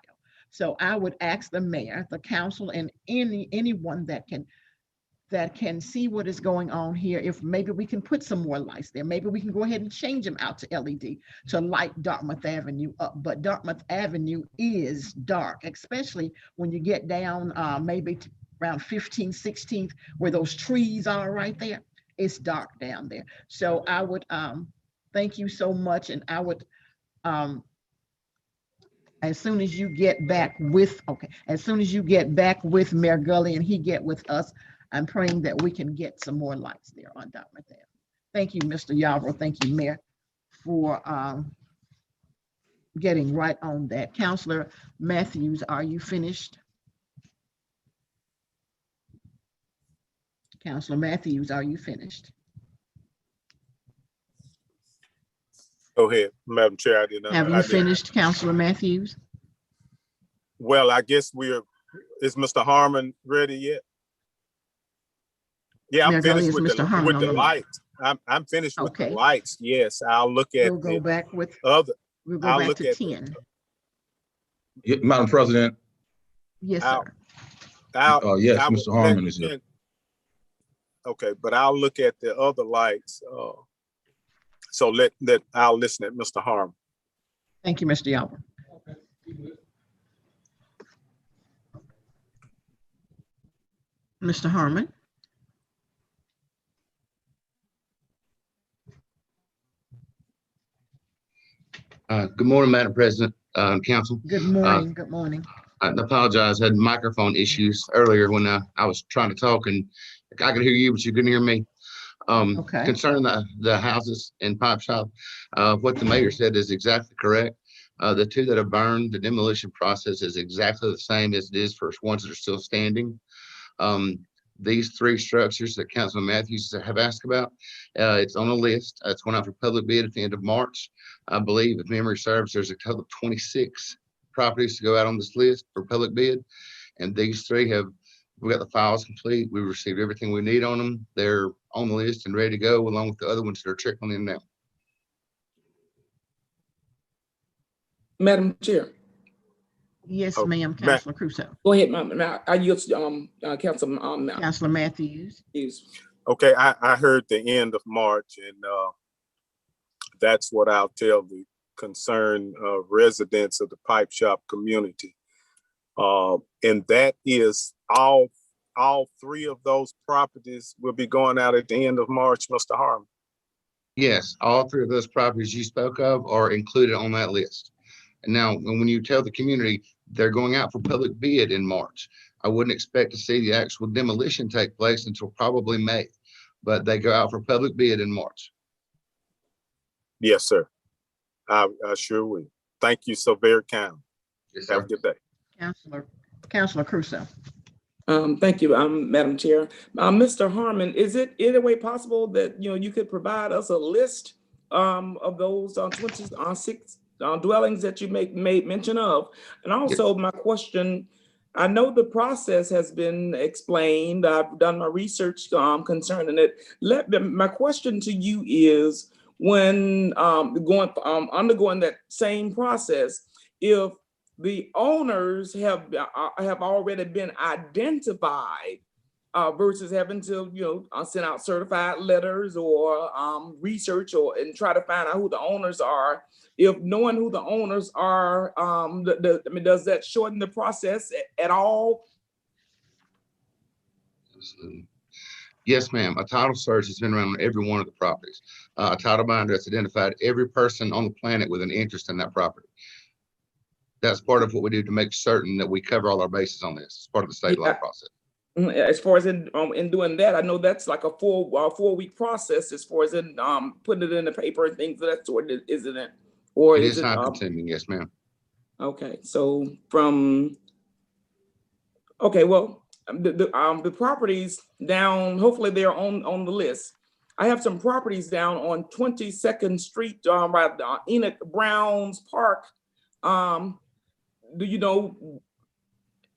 So I would ask the mayor, the council, and anyone that can see what is going on here, if maybe we can put some more lights there. Maybe we can go ahead and change them out to LED to light Dartmouth Avenue up. But Dartmouth Avenue is dark, especially when you get down maybe around 15th, 16th, where those trees are right there. It's dark down there. So I would thank you so much. And I would, as soon as you get back with Mayor Gully and he get with us, I'm praying that we can get some more lights there on Dartmouth Avenue. Thank you, Mr. Yarborough. Thank you, Mayor, for getting right on that. Councilor Matthews, are you finished? Councilor Matthews, are you finished? Go ahead, Madam Chair. I didn't. Have you finished, Councilor Matthews? Well, I guess is Mr. Harmon ready yet? Yeah, I'm finished with the lights. I'm finished with the lights. Yes, I'll look at. We'll go back with other. We'll go back to 10. Madam President. Yes, sir. Yes, Mr. Harmon is here. Okay, but I'll look at the other lights. So I'll listen at Mr. Harmon. Thank you, Mr. Yarborough. Mr. Harmon. Good morning, Madam President, Council. Good morning. Good morning. I apologize. I had microphone issues earlier when I was trying to talk, and I could hear you, but you couldn't hear me. Okay. Concerning the houses in Pipe Shop, what the mayor said is exactly correct. The two that have burned, the demolition process is exactly the same as it is for ones that are still standing. These three structures that Councilman Matthews have asked about, it's on a list. It's going out for public bid at the end of March. I believe, if memory serves, there's a total of 26 properties to go out on this list for public bid. And these three we got the files complete. We received everything we need on them. They're on the list and ready to go, along with the other ones that are trickling in now. Madam Chair. Yes, Oh, ma'am, Councilor Crusoe. Go ahead, ma'am. I yield to Councilman Councilor Matthews. Okay, I heard the end of March, and that's what I'll tell the concerned residents of the Pipe Shop community. And that is all three of those properties will be going out at the end of March, Mr. Harmon. Yes, all three of those properties you spoke of are included on that list. And now, when you tell the community they're going out for public bid in March, I wouldn't expect to see the actual demolition take place until probably May, but they go out for public bid in March. Yes, sir. I sure will. Thank you so very kind. Yes, Have sir. a good day. Councilor Crusoe. Thank you, Madam Chair. Mr. Harmon, is it any way possible that you could provide us a list of those 26 dwellings that you made mention of? And also, my question, I know the process has been explained. I've done my research concerning it. My question to you is, when undergoing that same process, if the owners have already been identified versus having to send out certified letters or research and try to find out who the owners are. If knowing who the owners are, does that shorten the process at all? Yes, ma'am. A title search has been run on every one of the properties. A title binder has identified every person on the planet with an interest in that property. That's part of what we do to make certain that we cover all our bases on this. It's part of the state law process. As far as in doing that, I know that's like a 4-week process as far as in putting it in the paper and things of that sort, isn't it? Or It is is it time consuming, yes, ma'am. Okay, so well, the properties down, hopefully they're on the list. I have some properties down on 22nd Street, right Enoch Brown's Park. Do you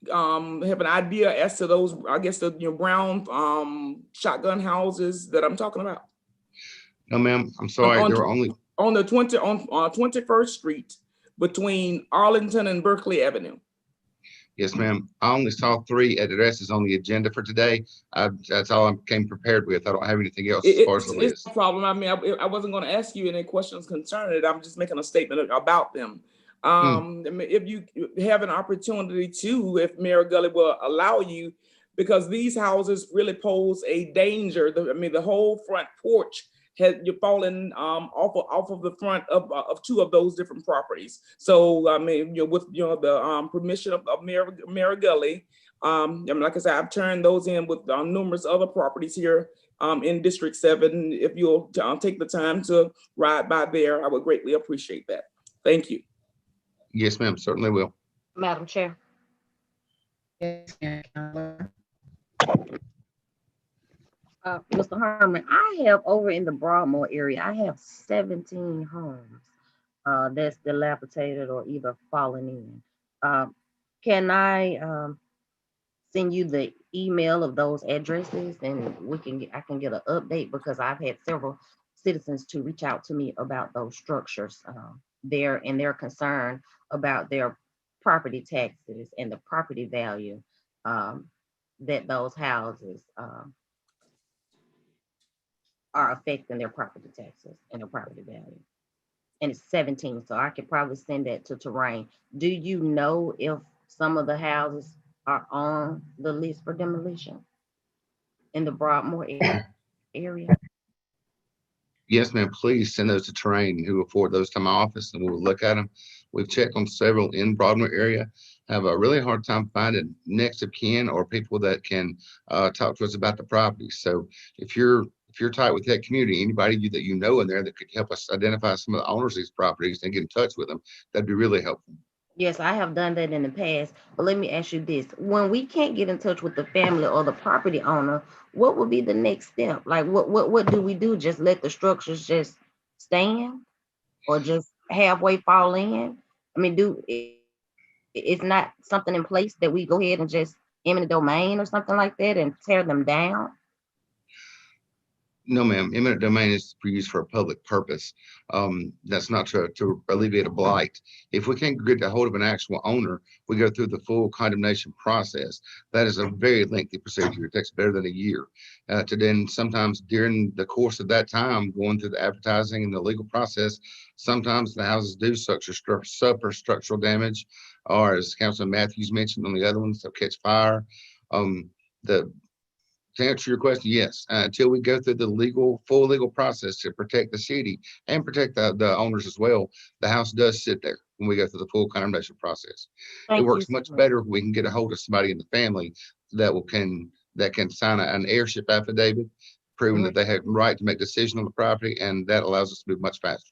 have an idea as to those, I guess, the brown shotgun houses that I'm talking about? No, ma'am, I'm sorry. There were only on 21st Street between Arlington and Berkeley Avenue. Yes, ma'am. I only saw 3 addresses on the agenda for today. That's all I came prepared with. I don't have anything else as far as the list. It's no problem. I mean, I wasn't going to ask you any questions concerning it. I'm just making a statement about them. If you have an opportunity to, if Mayor Gully will allow you, because these houses really pose a danger. The whole front porch you're falling off of the front of 2 of those different properties. So with the permission of Mayor Gully, like I said, I've turned those in with numerous other properties here in District 7. If you'll take the time to ride by there, I would greatly appreciate that. Thank you. Yes, ma'am, certainly will. Madam Chair. Yes, ma'am. Mr. Harmon, I have over in the Broadmoor area, I have 17 homes that's dilapidated or either fallen in. Can I send you the email of those addresses and I can get an update, because I've had several citizens to reach out to me about those structures there, and they're concerned about their property taxes and the property value that those houses are affecting their property taxes and their property value. and it's 17, so I could probably send that to Terrain. Do you know if some of the houses are on the list for demolition in the Broadmoor area? Yes, ma'am, please send those to Terrain, who will forward those to my office, and we'll look at them. We've checked on several in Broadmoor area, have a really hard time finding next of kin or people that can talk to us about the property. So if you're tight with that community, anybody that you know in there that could help us identify some of the owners of these properties and get in touch with them, that'd be really helpful. Yes, I have done that in the past, but let me ask you this. When we can't get in touch with the family or the property owner, what would be the next step? Like what do we do? Just let the structures just stand or just halfway fall in? I mean, it's not something in place that we go ahead and just eminent domain or something like that and tear them down? No, ma'am. Eminent domain is used for a public purpose. That's not to alleviate a blight. If we can't get a hold of an actual owner, we go through the full condemnation process. That is a very lengthy procedure. It takes better than a year. To then sometimes during the course of that time, going through the advertising and the legal process, sometimes the houses do suffer structural damage, or as Councilman Matthews mentioned on the other ones, they'll catch fire. To answer your question, yes, until we go through the full legal process to protect the city and protect the owners as well, the house does sit there when we go through the full condemnation process. It works much better if we can get a hold of somebody in the family that can sign an heirship affidavit, proving that they have the right to make decision on the property, and that allows us to move much faster.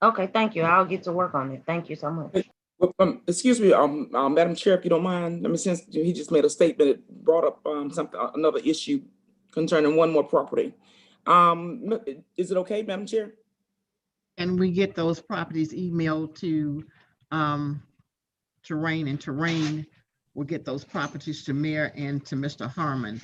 Okay, thank you. I'll get to work on it. Thank you so much. Well, excuse me, Madam Chair, if you don't mind, I mean, since he just made a statement, it brought up another issue concerning one more property. Is it okay, Madam Chair? And we get those properties emailed to Terrain, and Terrain will get those properties to Mayor and to Mr. Harmon,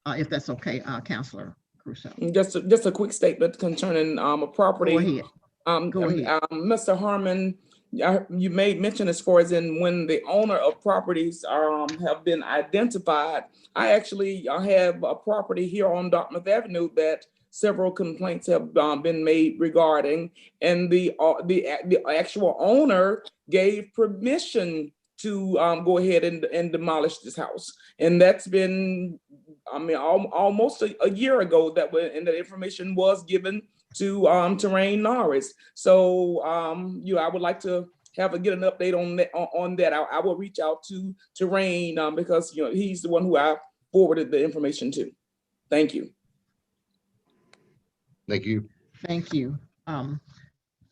if that's okay, Councilor Crusoe. Just a quick statement concerning a property. Go ahead. Go ahead. Mr. Harmon, you made mention as far as in when the owner of properties have been identified. I actually have a property here on Dartmouth Avenue that several complaints have been made regarding, and the actual owner gave permission to go ahead and demolish this house. And that's been, I mean, almost a year ago and the information was given to Terrain Norris. So I would like to get an update on that. I will reach out to Terrain because he's the one who I forwarded the information to. Thank you. Thank you. Thank you.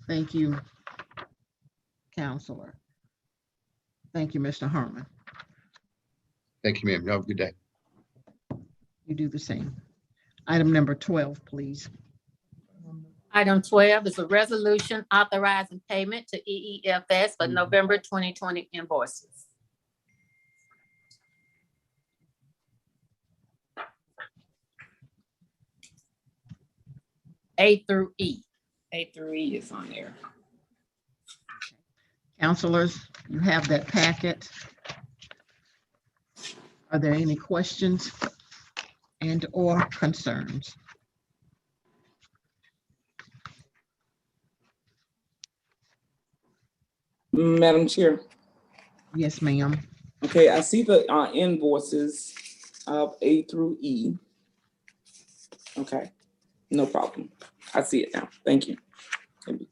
Thank you, Counselor. Thank you, Mr. Harmon. Thank you, ma'am. You have a good day. You do the same. Item number 12, please. Item 12 is a resolution authorizing payment to EEFS for November 2020 invoices. A through E. A through E is on there. Counselors, you have that packet. Are there any questions and or concerns? Madam Chair. Yes, ma'am. Okay, I see the invoices of A through E. Okay, no problem. I see it now. Thank you.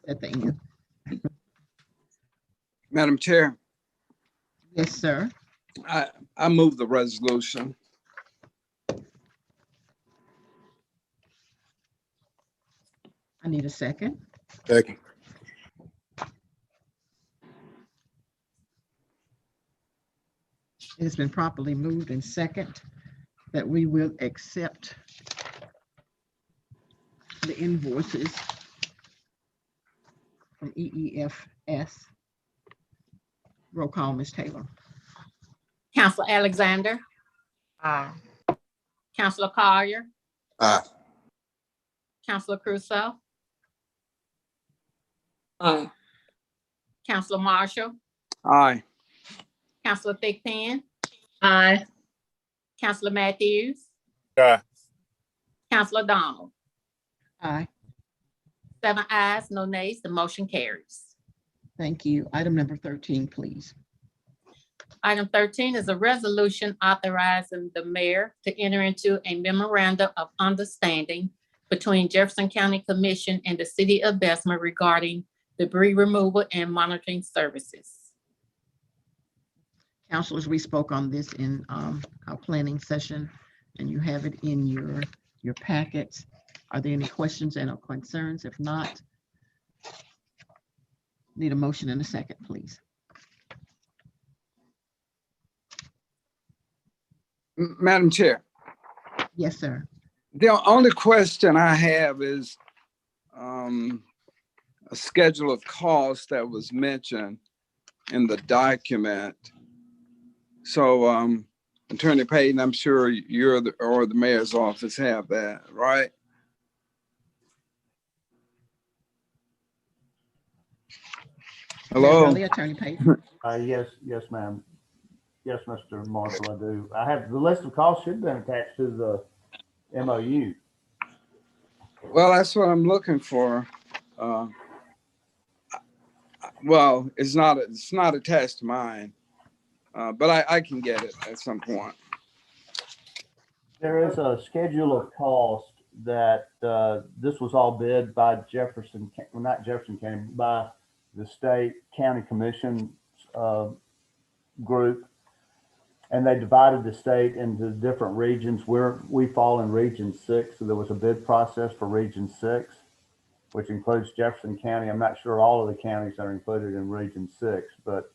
At the end. Madam Chair, Yes, sir. I move the resolution. I need a second. Second. It has been properly moved and second that we will accept the invoices from EEFS. Roll call, Ms. Taylor. Counselor Alexander, Aye. Counselor Collier, Aye. Counselor Crusoe, Aye. Counselor Marshall, Aye. Counselor Thigpen, Aye. Counselor Matthews, Aye. Counselor Donald. Aye. 7 ayes, no nays, the motion carries. Thank you. Item number 13, please. Item 13 is a resolution authorizing the mayor to enter into a memorandum of understanding between Jefferson County Commission and the city of Bessemer regarding debris removal and monitoring services. Councilors, we spoke on this in our planning session, and you have it in your packets. Are there any questions and or concerns? If not, need a motion and a second, please. Madam Chair, Yes, sir. the only question I have is a schedule of costs that was mentioned in the document. So Attorney Payton, I'm sure you're or the mayor's office have that, right? Hello? Mayor Gurley, Attorney Payton. Yes, ma'am. Yes, Mr. Marshall, I do. I have, the list of costs should have been attached to the MOU. Well, that's what I'm looking for. Well, it's not attached to mine, but I can get it at some point. There is a schedule of cost that this was all bid by Jefferson, well, not Jefferson County, by the state county commission group. And they divided the state into different regions. We fall in Region 6, so there was a bid process for Region 6, which includes Jefferson County. I'm not sure all of the counties are included in Region 6, but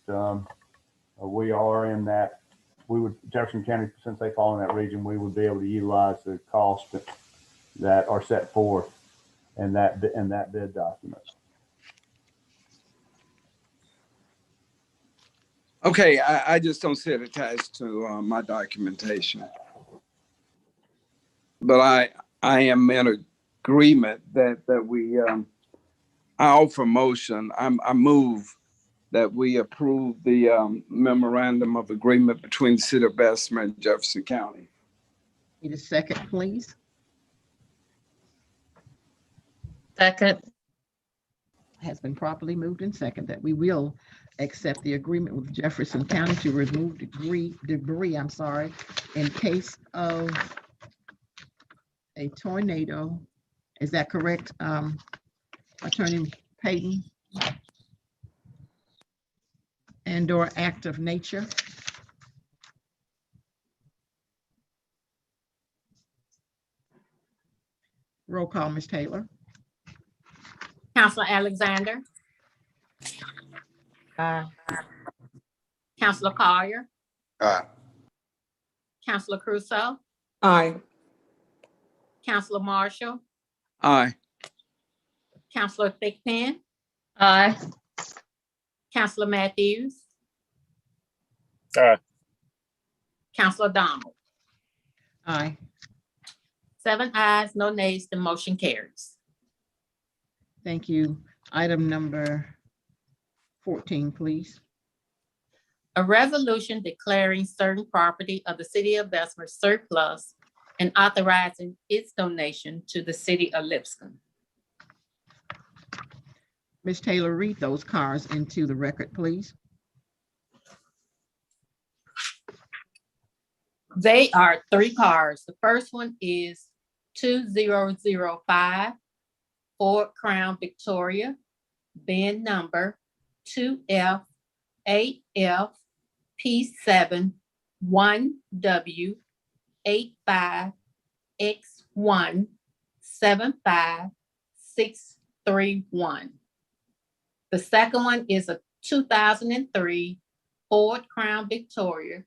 we are in that. Jefferson County, since they fall in that region, we would be able to utilize the costs that are set forth in that bid document. Okay, I just don't see it attached to my documentation. But I am in agreement that we, I offer motion, I move that we approve the memorandum of agreement between the city of Bessemer and Jefferson County. Need a second, please. Second. Has been properly moved and second that we will accept the agreement with Jefferson County to remove debris, in case of a tornado. Is that correct, Attorney Payton? And or act of nature? Roll call, Ms. Taylor. Counselor Alexander, Aye. Counselor Collier, Aye. Counselor Crusoe, Aye. Counselor Marshall, Aye. Counselor Thigpen, Aye. Counselor Matthews, Aye. Counselor Donald. Aye. 7 ayes, no nays, the motion carries. Thank you. Item number 14, please. A resolution declaring certain property of the city of Bessemer surplus and authorizing its donation to the city of Lipscomb. Ms. Taylor, read those cards into the record, please. They are 3 cars. The first one is 2005 Ford Crown Victoria, VIN number 2F8F P7-1W85X175631. The second one is a 2003 Ford Crown Victoria.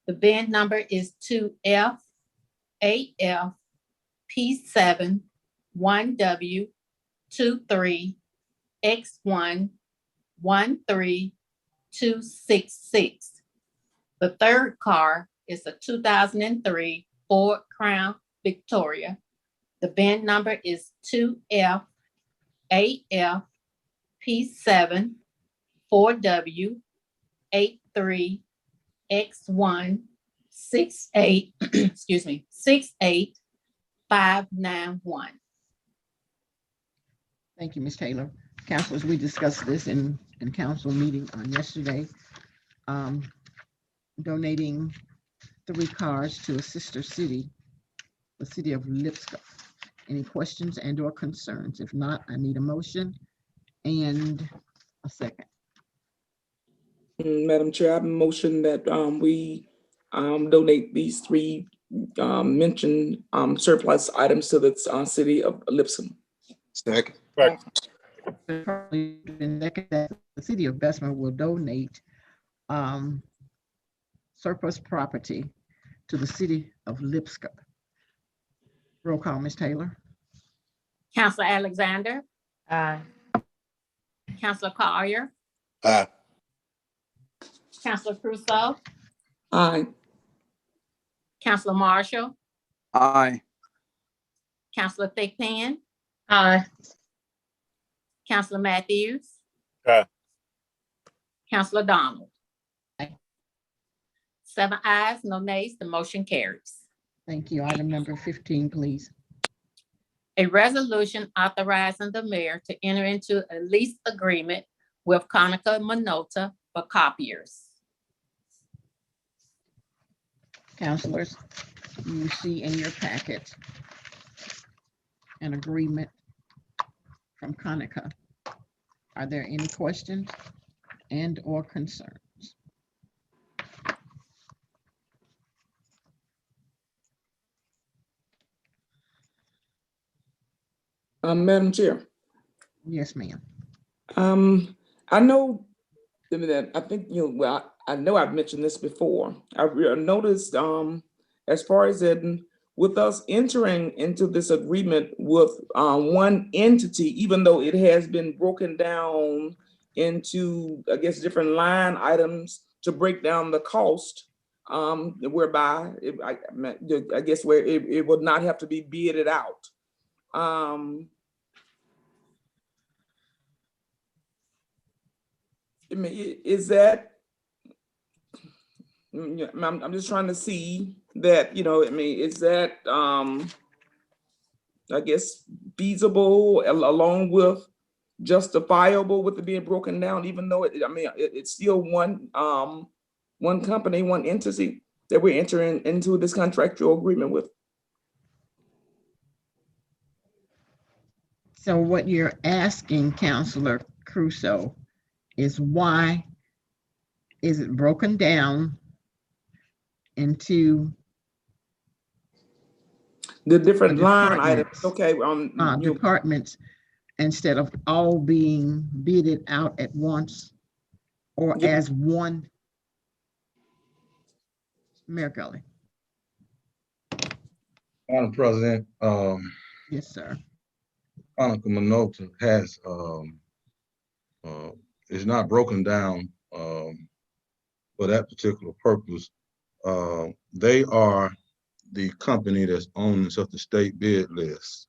The VIN number is 2F8F P7-1W23X113266. The third car is a 2003 Ford Crown Victoria. The VIN number is 2F8F-P7-4W83X168, excuse me, 68591. Thank you, Ms. Taylor. Councilors, we discussed this in council meeting on yesterday. Donating 3 cars to a sister city, the city of Lipscomb. Any questions and or concerns? If not, I need a motion and a second. Madam Chair, I have a motion that we donate these 3 mentioned surplus items to the city of Lipscomb. Second. The city of Bessemer will donate surplus property to the city of Lipscomb. Roll call, Ms. Taylor. Counselor Alexander, Aye. Counselor Collier, Aye. Counselor Crusoe, Aye. Counselor Marshall, Aye. Counselor Thigpen, Aye. Counselor Matthews, Aye. Counselor Donald. Aye. 7 ayes, no nays, the motion carries. Thank you. Item number 15, please. A resolution authorizing the mayor to enter into a lease agreement with Conica Minolta for copiers. Councilors, you see in your packet an agreement from Conica. Are there any questions and or concerns? Madam Chair. Yes, ma'am. I know that I think, well, I know I've mentioned this before. I've noticed, as far as with us entering into this agreement with one entity, even though it has been broken down into, I guess, different line items to break down the cost, whereby I guess where it would not have to be bidded out. I mean, is that, I'm just trying to see that, I mean, is that, I guess, feasible along with justifiable with it being broken down, even though it's still one company, one entity that we're entering into this contractual agreement with. So what you're asking, Councilor Crusoe, is why is it broken down into the different line items? Okay, departments instead of all being bidded out at once or as one? Mayor Gully. Madam President, Yes, sir. Conica Minolta has, is not broken down for that particular purpose. They are the company that's owners of the state bid list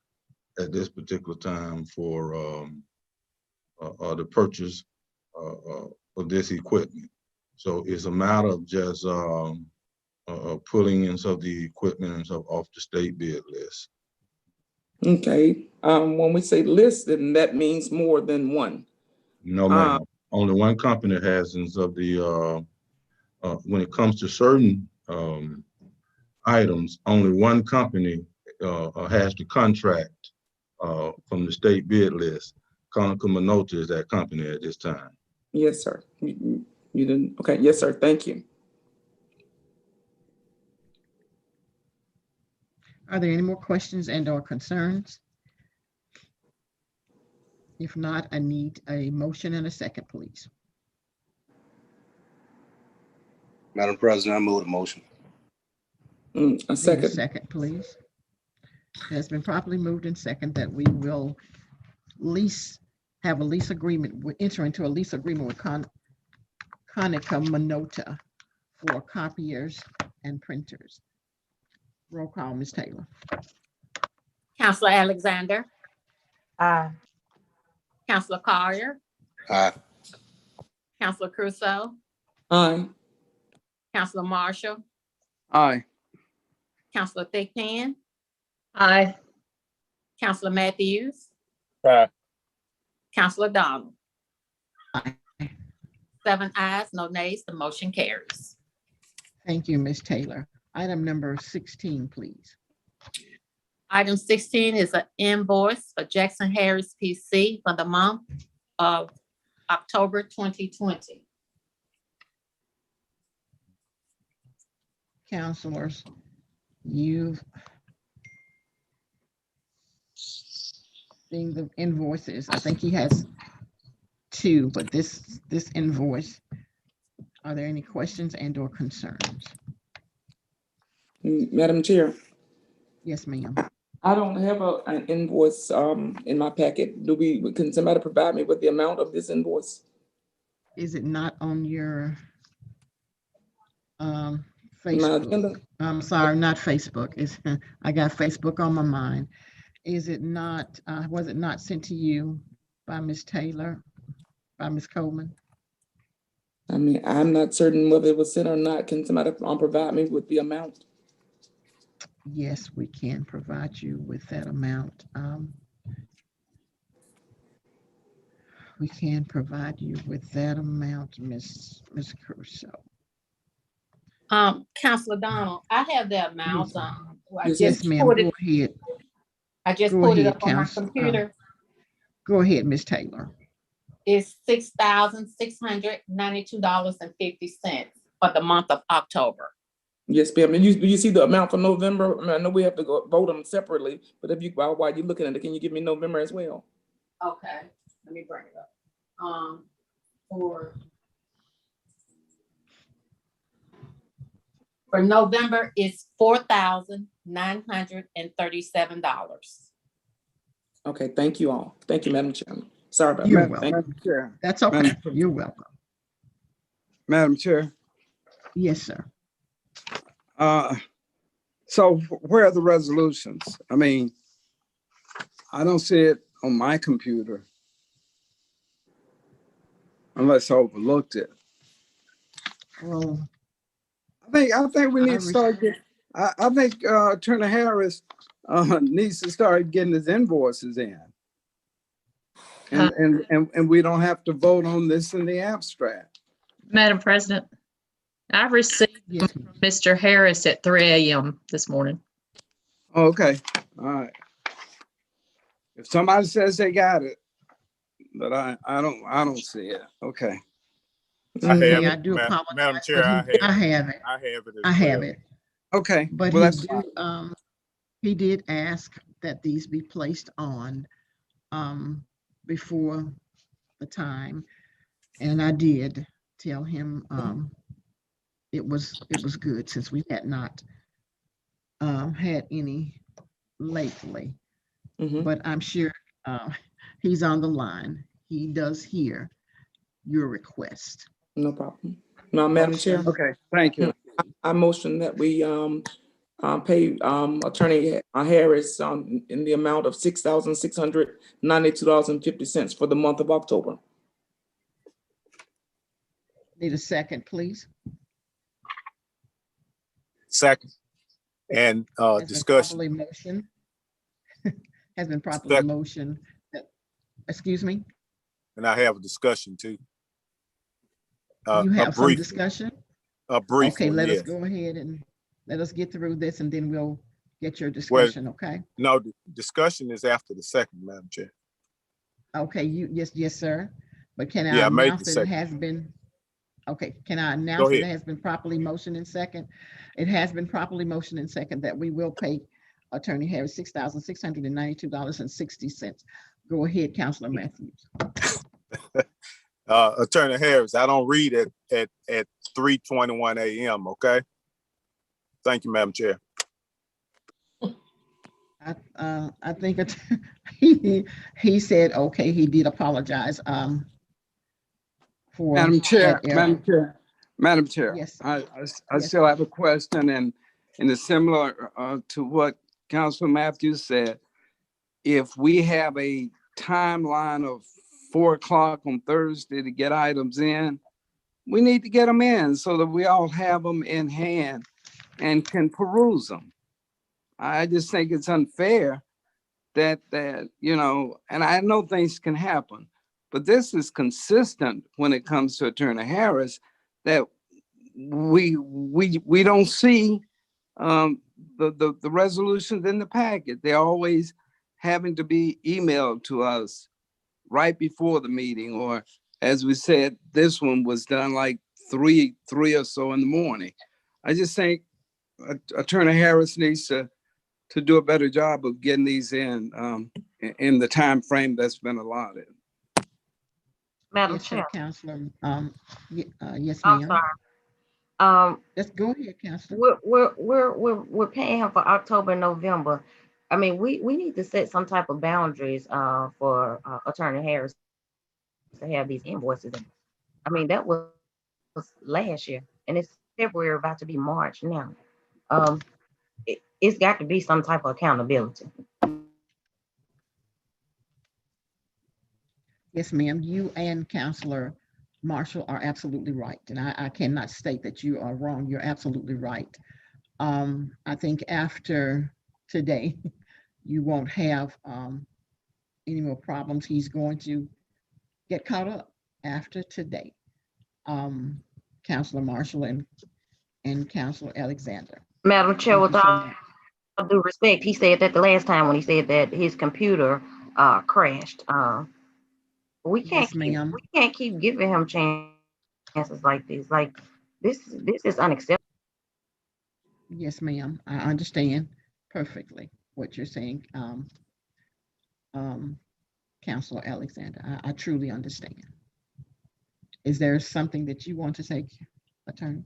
at this particular time for the purchase of this equipment. So it's a matter of just pulling in some of the equipment and stuff off the state bid list. Okay, when we say list, then that means more than one. No, ma'am. Only one company has of the when it comes to certain items, only one company has the contract from the state bid list. Conica Minolta is that company at this time. Yes, sir. You didn't. Okay. Yes, sir. Thank you. Are there any more questions and or concerns? If not, I need a motion and a second, please. Madam President, I move the motion. A second. Need a second, please. It has been properly moved and second that we will have a lease agreement, enter into a lease agreement with Conica Minolta for copiers and printers. Roll call, Ms. Taylor. Counselor Alexander, Aye. Counselor Collier, Aye. Counselor Crusoe, Aye. Counselor Marshall, Aye. Counselor Thigpen, Aye. Counselor Matthews, Aye. Counselor Donald. Aye. 7 ayes, no nays, the motion carries. Thank you, Ms. Taylor. Item number 16, please. Item 16 is an invoice for Jackson Harris PC for the month of October 2020. Counselors, you've seen the invoices. I think he has two, but this invoice, are there any questions and or concerns? Madam Chair, Yes, ma'am. I don't have an invoice in my packet. Can somebody provide me with the amount of this invoice? Is it not on your My Facebook? agenda? I'm sorry, not Facebook. I got Facebook on my mind. Is it not, was it not sent to you by Ms. Taylor, by Ms. Coleman? I mean, I'm not certain whether it was sent or not. Can somebody provide me with the amount? Yes, we can provide you with that amount. We can provide you with that amount, Ms. Crusoe. Counselor Donald, I have the amount. Yes, ma'am, go ahead. I just Go pulled it ahead, up on my Counsel. computer. Go ahead, Ms. Taylor. It's $6,692.50 for the month of October. Yes, ma'am. And you see the amount for November? I mean, I know we have to go vote on them separately, but if you, while you're looking at it, can you give me November as well? Okay, let me bring it up. For November, it's $4,937. Okay, thank you all. Thank you, Madam Chairman. Sorry about You're that. welcome. Madam Chair. That's okay. Madam- You're welcome. Madam Chair. Yes, sir. So where are the resolutions? I mean, I don't see it on my computer unless I overlooked it. Well, I think we need to start getting, I think Attorney Harris needs to start getting his invoices in. And we don't have to vote on this in the abstract. Madam President, I received yes, from Mr. Harris at 3 a.m. this morning. Okay, all right. If somebody says they got it, but I don't see it. Okay. I have I it, do apologize. Madam Chair, But I have it. I have it as I have well. it. Okay. But well, he did ask that these be placed on before the time, and I did tell him it was good since we had not had any lately. But I'm sure he's on the line. He does hear your request. No problem. Now, Madam Chair. Okay, thank you. I motion that we pay Attorney Harris in the amount of $6,692.50 for the month of October. Need a second, please. Second. And discussion. Has been properly motioned. Excuse me? And I have a discussion too. You have some discussion? A brief okay, one, let yes. us go ahead and let us get through this and then we'll get your discussion, okay? No, the discussion is after the second, Madam Chair. Okay, yes, sir. But can I announce that it has been, okay, can I announce that it has been properly motioned and second? It has been properly motioned and second that we will pay Attorney Harris $6,692.60. Go ahead, Councilor Matthews. Attorney Harris, I don't read at 3:21 a.m., okay? Thank you, Madam Chair. I think he said, okay, he did apologize for Madam Chair, that Madam Chair. Yes. I still have a question and it's similar to what Councilor Matthews said. If we have a timeline of 4 o'clock on Thursday to get items in, we need to get them in so that we all have them in hand and can peruse them. I just think it's unfair that, you know, and I know things can happen, But this is consistent when it comes to Attorney Harris, that we don't see the resolutions in the packet. They're always having to be emailed to us right before the meeting, or as we said, this one was done like three or so in the morning. I just think Attorney Harris needs to do a better job of getting these in the time frame that's been allotted. Madam Yes, sir, Chair, Counselor. Yes, I'm ma'am. sorry. Let's go ahead, Counselor. We're paying him for October, November. I mean, we need to set some type of boundaries for Attorney Harris to have these invoices. I mean, that was last year, and it's February, about to be March now. It's got to be some type of accountability. Yes, ma'am. You and Counselor Marshall are absolutely right. And I cannot state that you are wrong. You're absolutely right. I think after today, you won't have any more problems. He's going to get caught up after today. Counselor Marshall and Counselor Alexander. Madam Chair, Thank with you so all much. due respect, he said that the last time when he said that his computer crashed. We Yes, ma'am. can't keep giving him chances like this. Like this is unacceptable. Yes, ma'am. I understand perfectly what you're saying, Counselor Alexander. I truly understand. Is there something that you want to say, Attorney?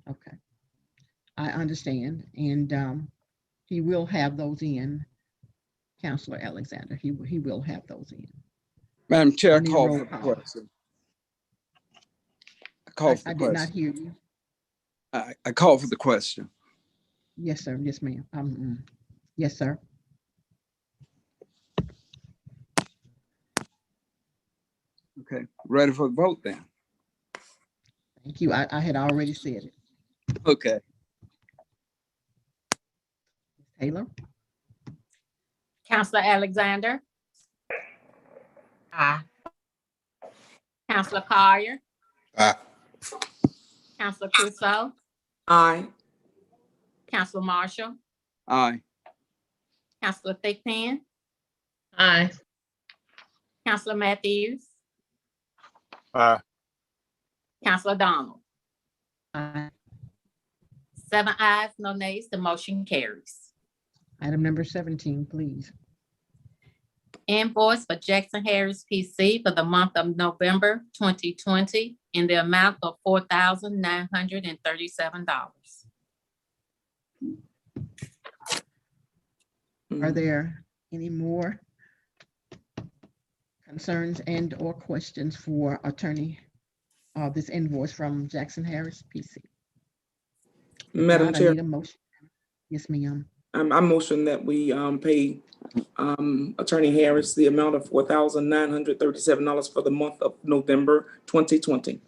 Okay. I understand, and he will have those in, Counselor Alexander. He will have those in. Madam Chair, I Need a call roll for the call. question. I did not hear you. I call for the question. Yes, sir. Yes, ma'am. Yes, sir. Okay, ready for the vote then? Thank you. I had already said it. Okay. Taylor? Counselor Alexander, Aye. Counselor Collier, Aye. Counselor Crusoe, Aye. Counselor Marshall, Aye. Counselor Thigpen, Aye. Counselor Matthews, Aye. Counselor Donald. Aye. 7 ayes, no nays, the motion carries. Item number 17, please. Invoice for Jackson Harris PC for the month of November 2020 in the amount of $4,937. Are there any more concerns and or questions for Attorney, this invoice from Jackson Harris PC? If Madam not, I Chair, need a motion. Yes, ma'am. I motion that we pay Attorney Harris the amount of $4,937 for the month of November 2020.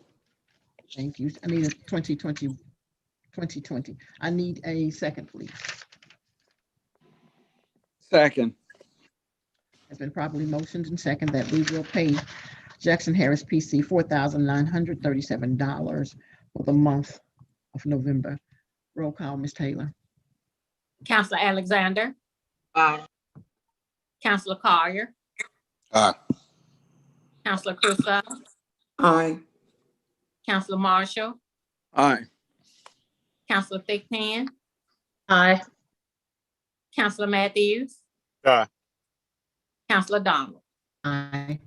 Thank you. I need a 2020. I need a second, please. Second. It's been properly motioned and second that we will pay Jackson Harris PC $4,937 for the month of November. Roll call, Ms. Taylor. Counselor Alexander, Aye. Counselor Collier, Aye. Counselor Crusoe, Aye. Counselor Marshall, Aye. Counselor Thigpen, Aye. Counselor Matthews, Aye. Counselor Donald. Aye.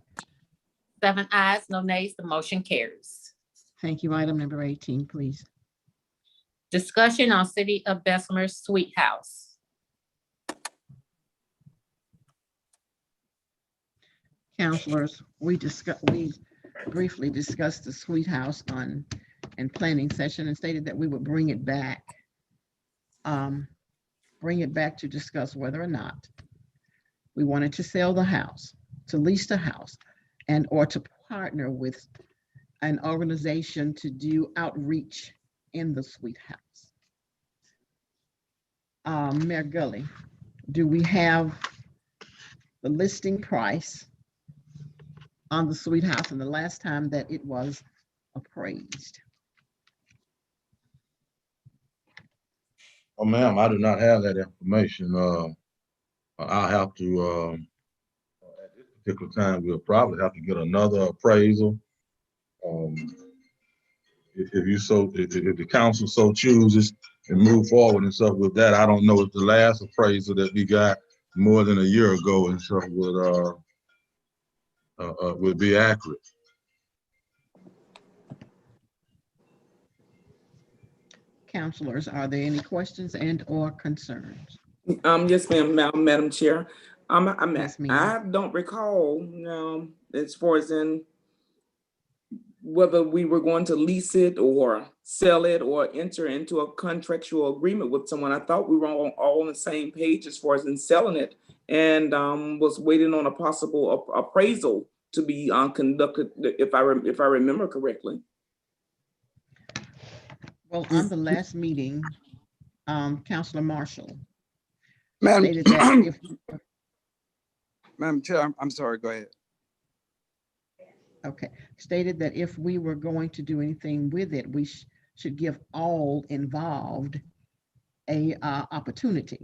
7 ayes, no nays, the motion carries. Thank you. Item number 18, please. Discussion on City of Bessemer Sweet House. Councilors, we briefly discussed the Sweet House in planning session and stated that we would bring it back to discuss whether or not we wanted to sell the house, to lease the house, and or to partner with an organization to do outreach in the Sweet House. Mayor Gully, do we have the listing price on the Sweet House and the last time that it was appraised? Oh, ma'am, I do not have that information. I'll have to, at this particular time, we'll probably have to get another appraisal. If the council so chooses and move forward and stuff with that, I don't know if the last appraisal that we got more than a year ago and stuff would be accurate. Councilors, are there any questions and or concerns? Yes, ma'am, Madam Chair. Yes, ma'am. I don't recall, as far as in whether we were going to lease it or sell it or enter into a contractual agreement with someone. I thought we were all on the same page as far as in selling it, and was waiting on a possible appraisal to be conducted, if I remember correctly. Well, on the last meeting, Councilor Marshall Madam, stated that if, Madam Chair, I'm sorry, go ahead. okay, stated that if we were going to do anything with it, we should give all involved a opportunity.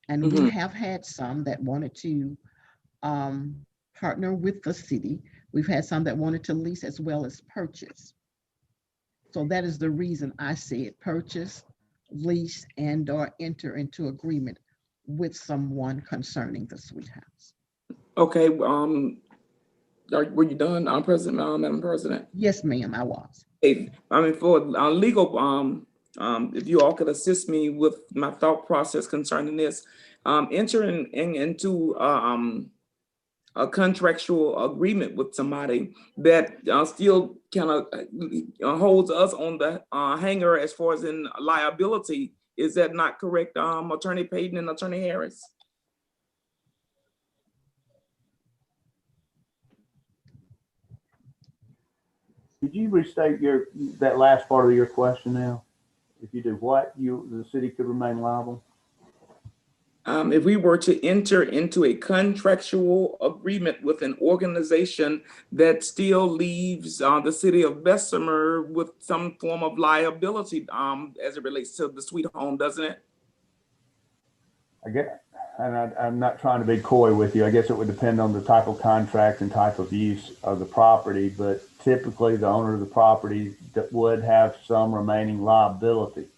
And we have had some that wanted to partner with the city. We've had some that wanted to lease as well as purchase. So that is the reason I said purchase, lease, and or enter into agreement with someone concerning the Sweet House. Okay, were you done, Madam President? Yes, ma'am, I was. Hey, I mean, for legal, if you all could assist me with my thought process concerning this, entering into a contractual agreement with somebody that still kind of holds us on the hanger as far as in liability. Is that not correct, Attorney Payton and Attorney Harris? Could you restate that last part of your question now? If you do what, the city could remain liable? If we were to enter into a contractual agreement with an organization that still leaves the city of Bessemer with some form of liability as it relates to the Sweet Home, doesn't it? I get, and I'm not trying to be coy with you. I guess it would depend on the type of contract and type of use of the property, but typically the owner of the property would have some remaining liability.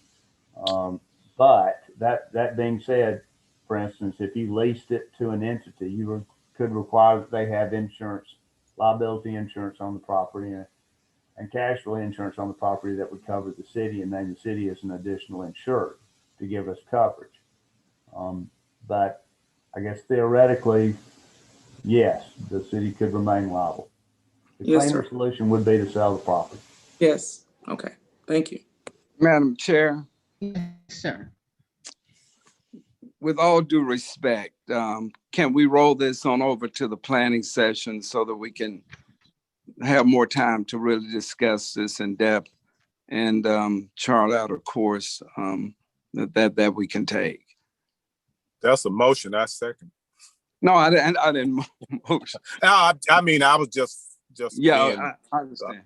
But that being said, for instance, if you leased it to an entity, you could require that they have insurance, liability insurance on the property and casualty insurance on the property that would cover the city and name the city as an additional insured to give us coverage. But I guess theoretically, yes, the city could remain liable. The cleaner solution would be to sell the property. Yes. Okay. Thank you. Madam Chair. Yes, sir. With all due respect, can we roll this on over to the planning session so that we can have more time to really discuss this in depth and chart out a course that we can take? That's a motion. I second. No, I didn't motion. I mean, I was just. Yeah, I understand.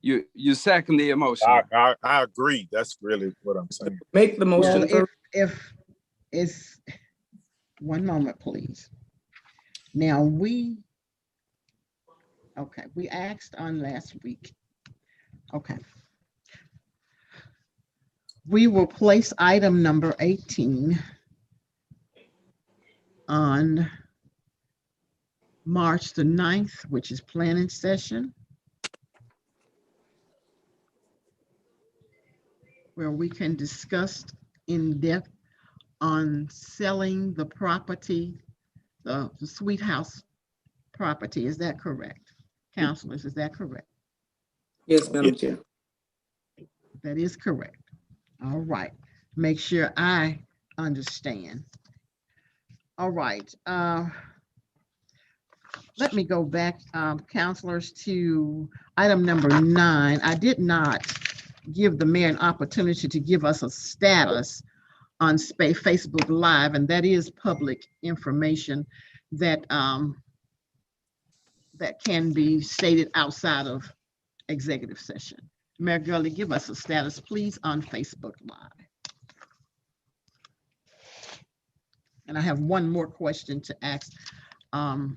You second the emotion. I agree. That's really what I'm saying. Make the motion. Well, if it's one moment, please. Now we asked on last week. Okay. We will place item number 18 on March the 9th, which is planning session, where we can discuss in depth on selling the property, the Sweet House property. Is that correct? Councilors, is that correct? Yes, Madam Chair. That is correct. All right. Make sure I understand. All right. Let me go back, councilors, to item number 9. I did not give the mayor an opportunity to give us a status on Facebook Live, and that is public information that that can be stated outside of executive session. Mayor Gurley, give us a status, please, on Facebook Live. And I have one more question to ask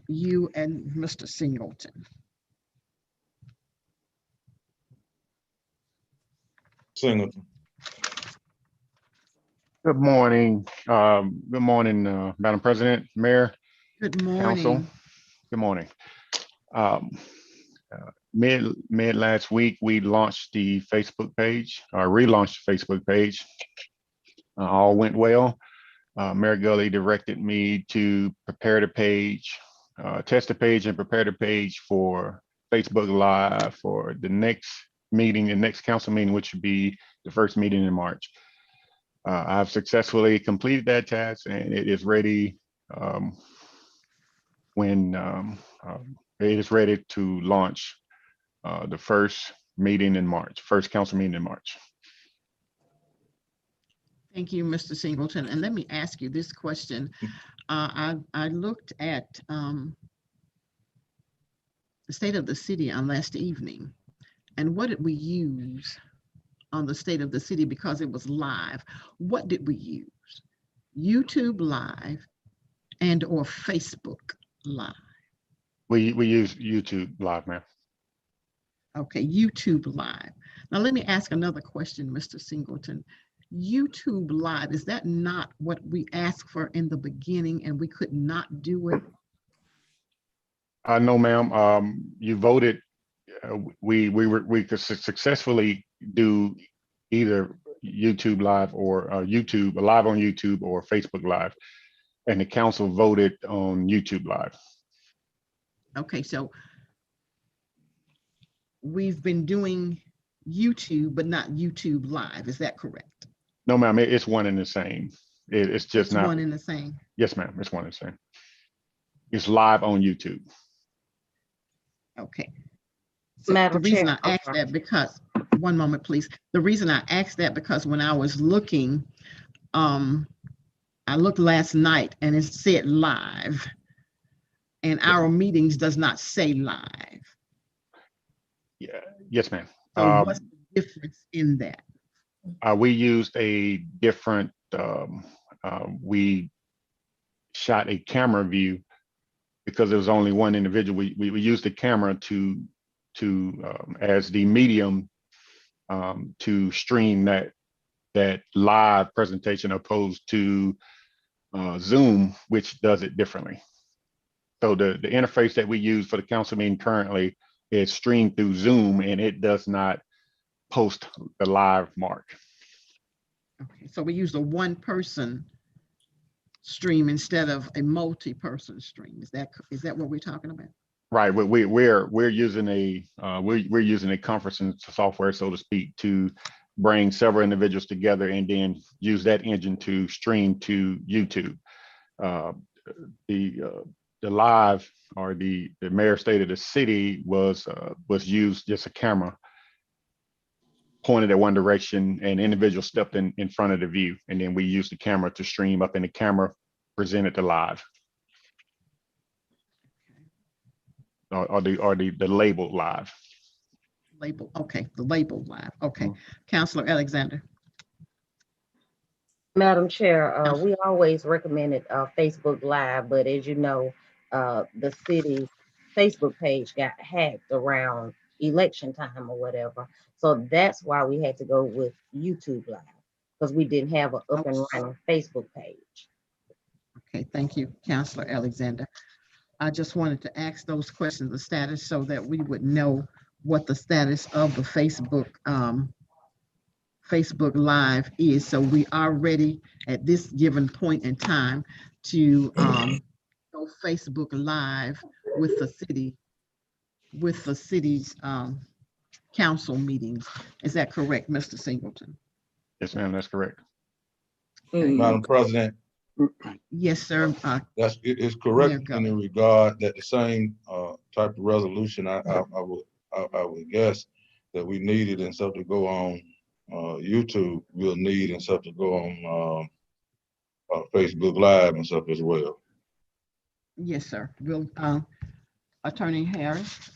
you and Mr. Singleton. Singleton. Good morning. Good morning, Madam President, Mayor, Good Council. morning. Good morning. Mid last week, we launched the Facebook page, or relaunched the Facebook page. All went well. Mayor Gully directed me to prepare the page, test the page and prepare the page for Facebook Live for the next meeting, the next council meeting, which would be the first meeting in March. I've successfully completed that task and it is ready when it is ready to launch the first meeting in March, first council meeting in March. Thank you, Mr. Singleton. And let me ask you this question. I looked at the state of the city on last evening, and what did we use on the state of the city because it was live? What did we use? YouTube Live and or Facebook Live? We use YouTube Live, ma'am. Okay, YouTube Live. Now let me ask another question, Mr. Singleton. YouTube Live, is that not what we asked for in the beginning and we could not do it? No, ma'am. You voted. We could successfully do either YouTube Live or YouTube Live on YouTube or Facebook Live, and the council voted on YouTube Live. Okay, so we've been doing YouTube, but not YouTube Live. Is that correct? No, ma'am. It's one and the same. It's just not one and the same. Yes, ma'am. It's one and the same. It's live on YouTube. Okay. So Madam the reason Chair, I asked that because, one moment, please. The reason I asked that because when I was looking, I looked last night and it said live, and our meetings does not say live. Yeah. Yes, ma'am. So what's the difference in that? We used a different. We shot a camera view because there was only one individual. We used the camera to as the medium to stream that live presentation opposed to Zoom, which does it differently. So the interface that we use for the council meeting currently is streamed through Zoom, and it does not post the live mark. Okay, so we use a one-person stream instead of a multi-person stream. Is that what we're talking about? Right. We're using a we're using a conferencing software, so to speak, to bring several individuals together and then use that engine to stream to YouTube. The live, or the mayor state of the city was used just a camera pointed at one direction and individual stepped in front of the view, and then we used the camera to stream up, and the camera presented the live. Or the labeled live. Label, okay, the labeled live. Okay, Councilor Alexander. Madam Chair, we always recommended Facebook Live, but as you know, the city's Facebook page got hacked around election time or whatever. So that's why we had to go with YouTube Live, because we didn't have an up and running Facebook page. Okay, thank you, Councilor Alexander. I just wanted to ask those questions, the status, so that we would know what the status of the Facebook Live is. So we are ready at this given point in time to go Facebook Live with the city's council meetings. Is that correct, Mr. Singleton? Yes, ma'am, that's correct. Madam President. Yes, sir. It's correct in the regard that the same type of resolution I would guess that we needed and stuff to go on YouTube, we'll need and stuff to go on Facebook Live and stuff as well. Yes, sir. We'll Attorney Harris,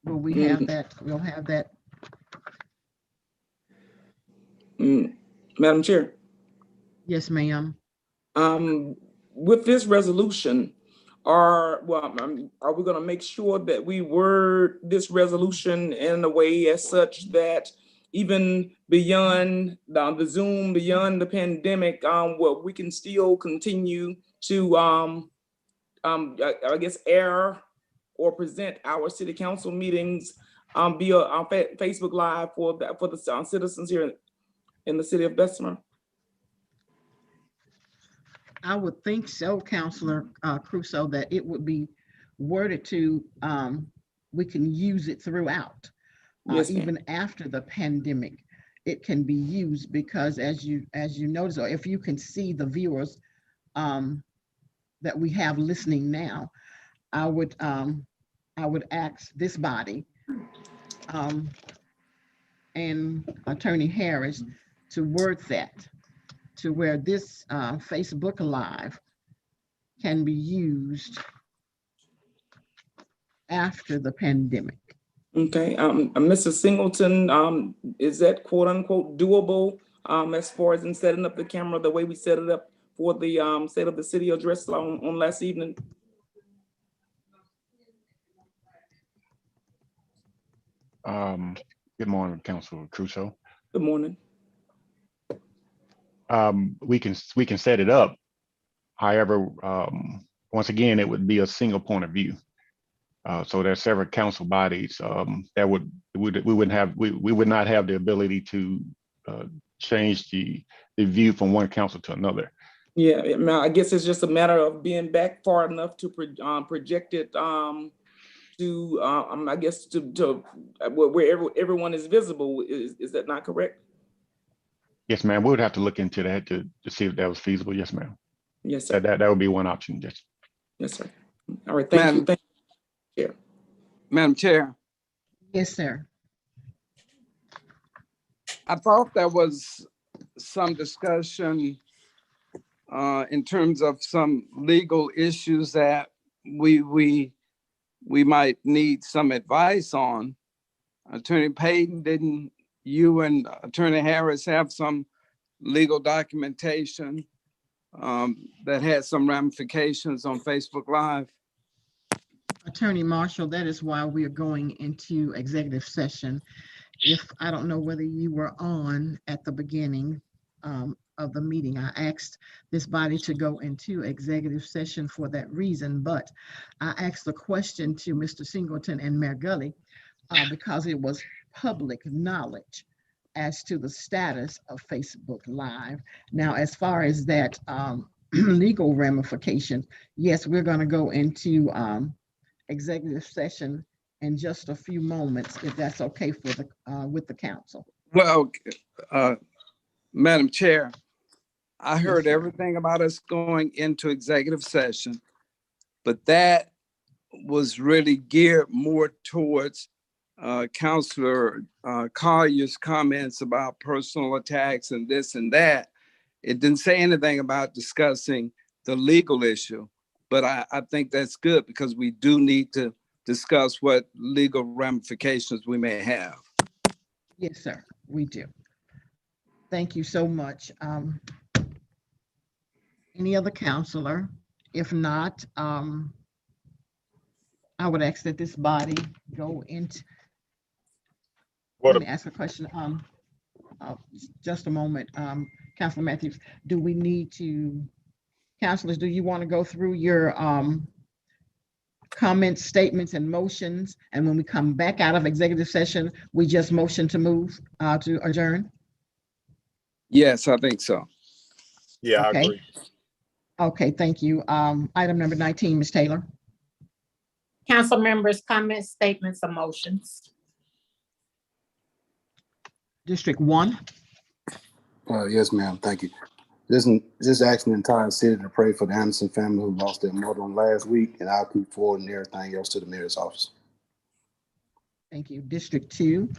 will we Mm. have that? We'll have that. Madam Chair, Yes, ma'am. with this resolution, are we gonna make sure that we word this resolution in a way as such that even beyond the Zoom, beyond the pandemic, we can still continue to, I guess, air or present our city council meetings via Facebook Live for the citizens here in the city of Bessemer? I would think so, Counselor Crusoe, that it would be worded to, we can use it throughout. Yes, ma'am. Even after the pandemic, it can be used because as you notice, or if you can see the viewers that we have listening now, I would ask this body and Attorney Harris to word that to where this Facebook Live can be used after the pandemic. Okay, Mr. Singleton, is that quote unquote doable as far as in setting up the camera the way we set it up for the State of the City address on last evening? Good morning, Councilor Crusoe. Good morning. We can set it up. However, once again, it would be a single point of view. So there's several council bodies that we would not have the ability to change the view from one council to another. Yeah, I guess it's just a matter of being back far enough to project it to I guess to where everyone is visible. Is that not correct? Yes, ma'am. We would have to look into that to see if that was feasible. Yes, ma'am. Yes, sir. That would be one option. Yes. Yes, sir. All right. Thank you. Thank you, Chair. Madam Chair, Yes, sir. I thought there was some discussion in terms of some legal issues that we might need some advice on. Attorney Payton, didn't you and Attorney Harris have some legal documentation that had some ramifications on Facebook Live? Attorney Marshall, that is why we are going into executive session. If I don't know whether you were on at the beginning of the meeting, I asked this body to go into executive session for that reason, but I asked the question to Mr. Singleton and Mayor Gully because it was public knowledge as to the status of Facebook Live. Now, as far as that legal ramifications, yes, we're going to go into executive session in just a few moments, if that's okay for the with the council. Well, Madam Chair, I heard sir. everything about us going into executive session, but that was really geared more towards Councilor Collier's comments about personal attacks and this and that. It didn't say anything about discussing the legal issue, but I think that's good because we do need to discuss what legal ramifications we may have. Yes, sir, we do. Thank you so much. Any other counselor? If not, I would ask that this body go into. Let me ask a question. Just a moment, Councilor Matthews. Do we need to, councilors? Do you want to go through your comments, statements, and motions? And when we come back out of executive session, we just motion to move to adjourn? Yes, I think so. Yeah, Okay. I agree. Okay, thank you. Item number 19, Ms. Taylor. Council members' comments, statements, or motions. District 1. Yes, ma'am. Thank you. Just asking the entire city to pray for the Anderson family who lost their mother last week, and I'll keep forwarding everything else to the mayor's office. Thank you. District 2.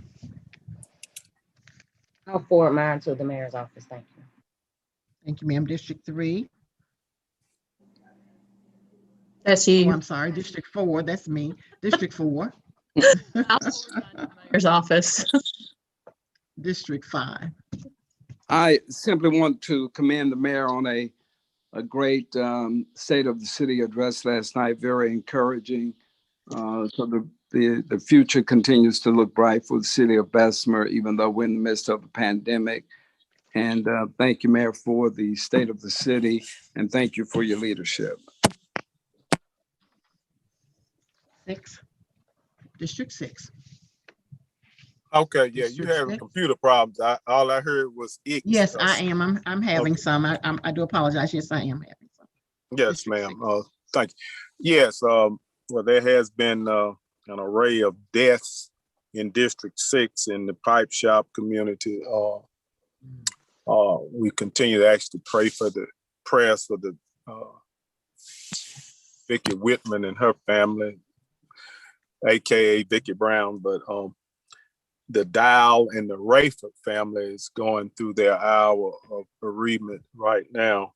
I'll forward mine to the mayor's office. Thank you. Thank you, ma'am. District 3. That's Oh, you. I'm sorry, District 4, that's me, District 4. Mayor's office. District 5. I simply want to commend the mayor on a great state of the city address last night, very encouraging. So the future continues to look bright for the city of Bessemer, even though we're in the midst of a pandemic. And thank you, Mayor, for the state of the city, and thank you for your leadership. 6. District 6. Okay, yeah, you District having 6. computer problems. All I heard was it. Yes, I am. I'm having Okay. some. I do apologize. Yes, I am having some. Yes, District ma'am. Thank you. Yes, well, there has been an array of deaths in District 6 in the pipe shop community. We continue to actually pray for the prayers for the Vicky Whitman and her family, aka Vicky Brown, but the Dial and the Rayford family is going through their hour of bereavement right now.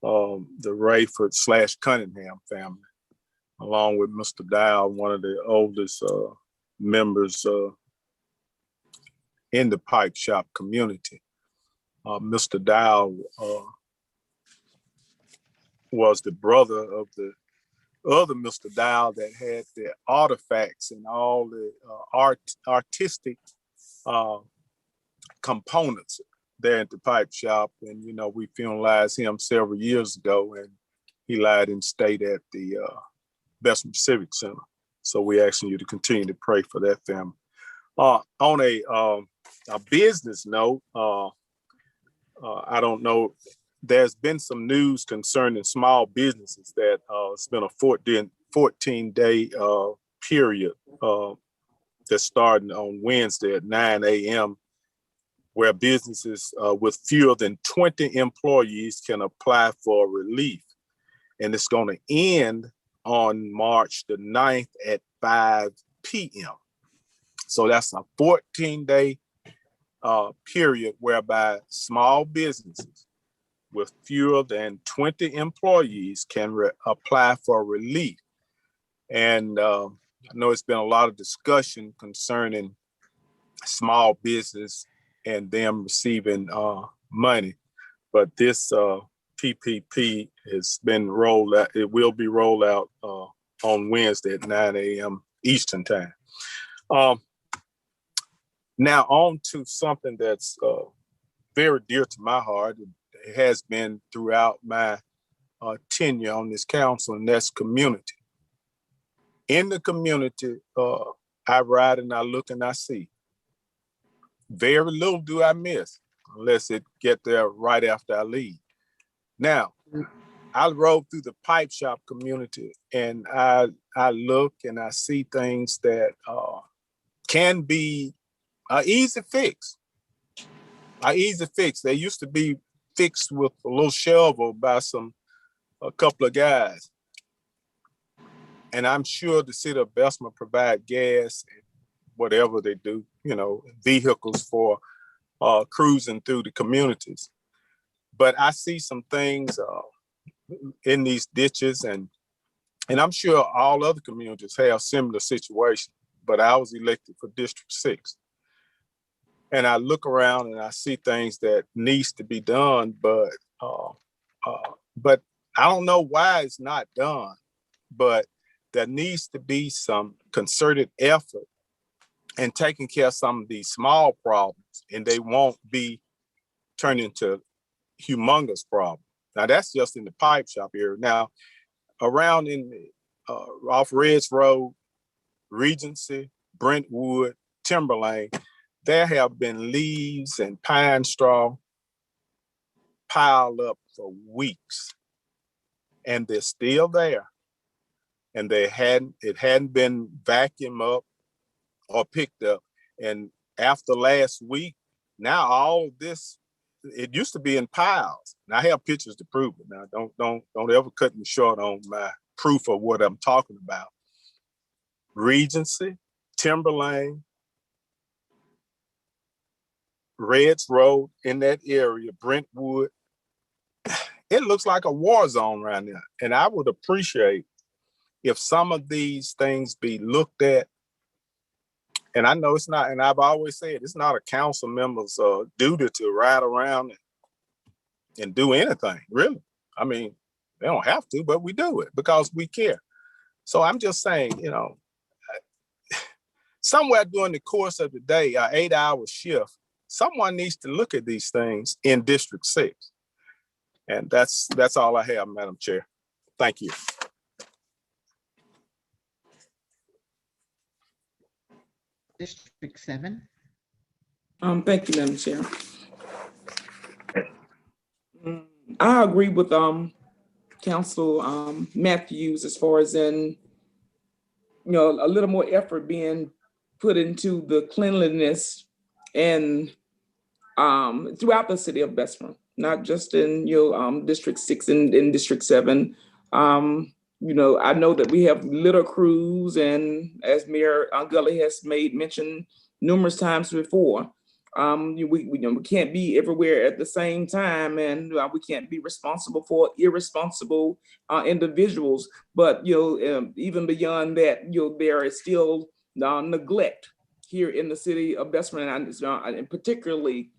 The Rayford / Cunningham family, along with Mr. Dial, one of the oldest members in the pipe shop community. Mr. Dial was the brother of the other Mr. Dial that had the artifacts and all the artistic components there at the pipe shop. And, you know, we funeralized him several years ago, and he lied in state at the Bessemer Civic Center. So we're asking you to continue to pray for that family. On a business note, I don't know, there's been some news concerning small businesses that it's been a 14-day period that's starting on Wednesday at 9 a.m. where businesses with fewer than 20 employees can apply for relief. And it's going to end on March the 9th at 5 p.m. So that's a 14-day period whereby small businesses with fewer than 20 employees can apply for relief. And I know it's been a lot of discussion concerning small business and them receiving money, but this PPP has been rolled out. It will be rolled out on Wednesday at 9 a.m. Eastern time. Now on to something that's very dear to my heart. It has been throughout my tenure on this council, and that's community. In the community, I ride and I look and I see. Very little do I miss unless it get there right after I leave. Now, I rode through the pipe shop community, and I look and I see things that can be an easy fix. They used to be fixed with a little shovel by a couple of guys. And I'm sure the city of Bessemer provide gas and whatever they do, you know, vehicles for cruising through the communities. But I see some things in these ditches, and I'm sure all other communities have similar situations, but I was elected for District 6. And I look around and I see things that needs to be done, but I don't know why it's not done. But there needs to be some concerted effort in taking care of some of these small problems, and they won't be turned into humongous problems. Now that's just in the pipe shop area. Now around in the, off Reds Road, Regency, Brentwood, Timberlane, there have been leaves and pine straw piled up for weeks, and they're still there. And it hadn't been vacuumed up or picked up. And after last week, now all of this, it used to be in piles. And I have pictures to prove it. Now don't ever cut me short on my proof of what I'm talking about. Regency, Timberlane, Reds Road in that area, Brentwood, it looks like a war zone around there. And I would appreciate if some of these things be looked at. And I know it's not, and I've always said, it's not a council member's duty to ride around and do anything, really. I mean, they don't have to, but we do it because we care. So I'm just saying, you know, somewhere during the course of the day, an 8-hour shift, someone needs to look at these things in District 6. And that's all I have, Madam Chair. Thank you. District 7. Thank you, Madam Chair. I agree with Council Matthews as far as in, you know, a little more effort being put into the cleanliness and throughout the city of Bessemer, not just in District 6 and in District 7. You know, I know that we have litter crews, and as Mayor Gully has made mention numerous times before, we can't be everywhere at the same time, and we can't be responsible for irresponsible individuals. But even beyond that, there is still neglect here in the city of Bessemer, and particularly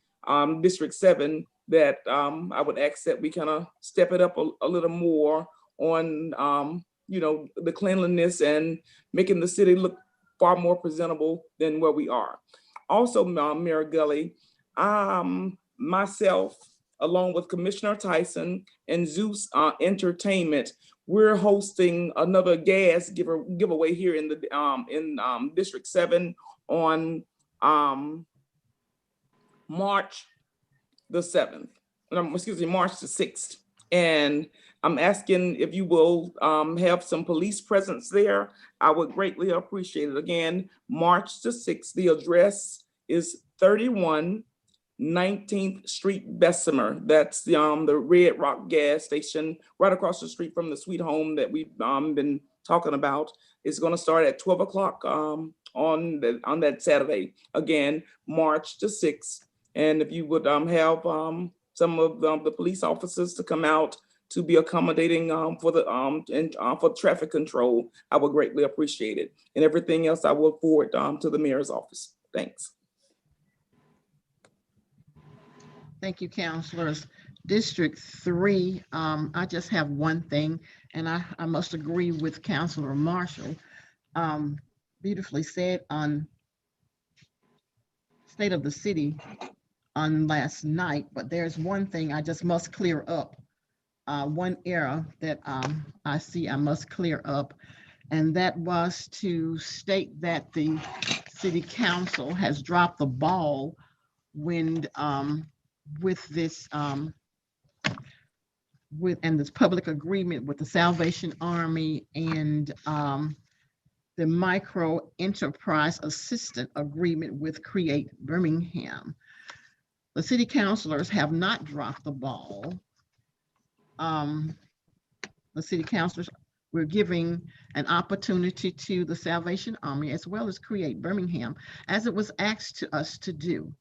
District 7, that I would ask that we kind of step it up a little more on the cleanliness and making the city look far more presentable than where we are. Also, Mayor Gully, myself, along with Commissioner Tyson and Zeus Entertainment, we're hosting another gas giveaway here in the District 7 on March the 7th. Excuse me, March the 6th. And I'm asking if you will have some police presence there. I would greatly appreciate it. Again, March the 6th. The address is 31 19th Street, Bessemer. That's the Red Rock gas station right across the street from the Sweet Home that we've been talking about. It's going to start at 12 o'clock on that Saturday. Again, March the 6th. And if you would have some of the police officers to come out to be accommodating for traffic control, I would greatly appreciate it. And everything else I will forward to the mayor's office. Thanks. Thank you, councilors. District 3, I just have one thing, and I must agree with Councilor Marshall. Beautifully said on State of the City on last night, but there's one thing I just must clear up. One error that I see I must clear up, and that was to state that the city council has dropped the ball when with this this public agreement with the Salvation Army and the micro enterprise assistant agreement with Create Birmingham. The city councilors have not dropped the ball. The city councilors, we're giving an opportunity to the Salvation Army as well as Create Birmingham, as it was asked to us to do.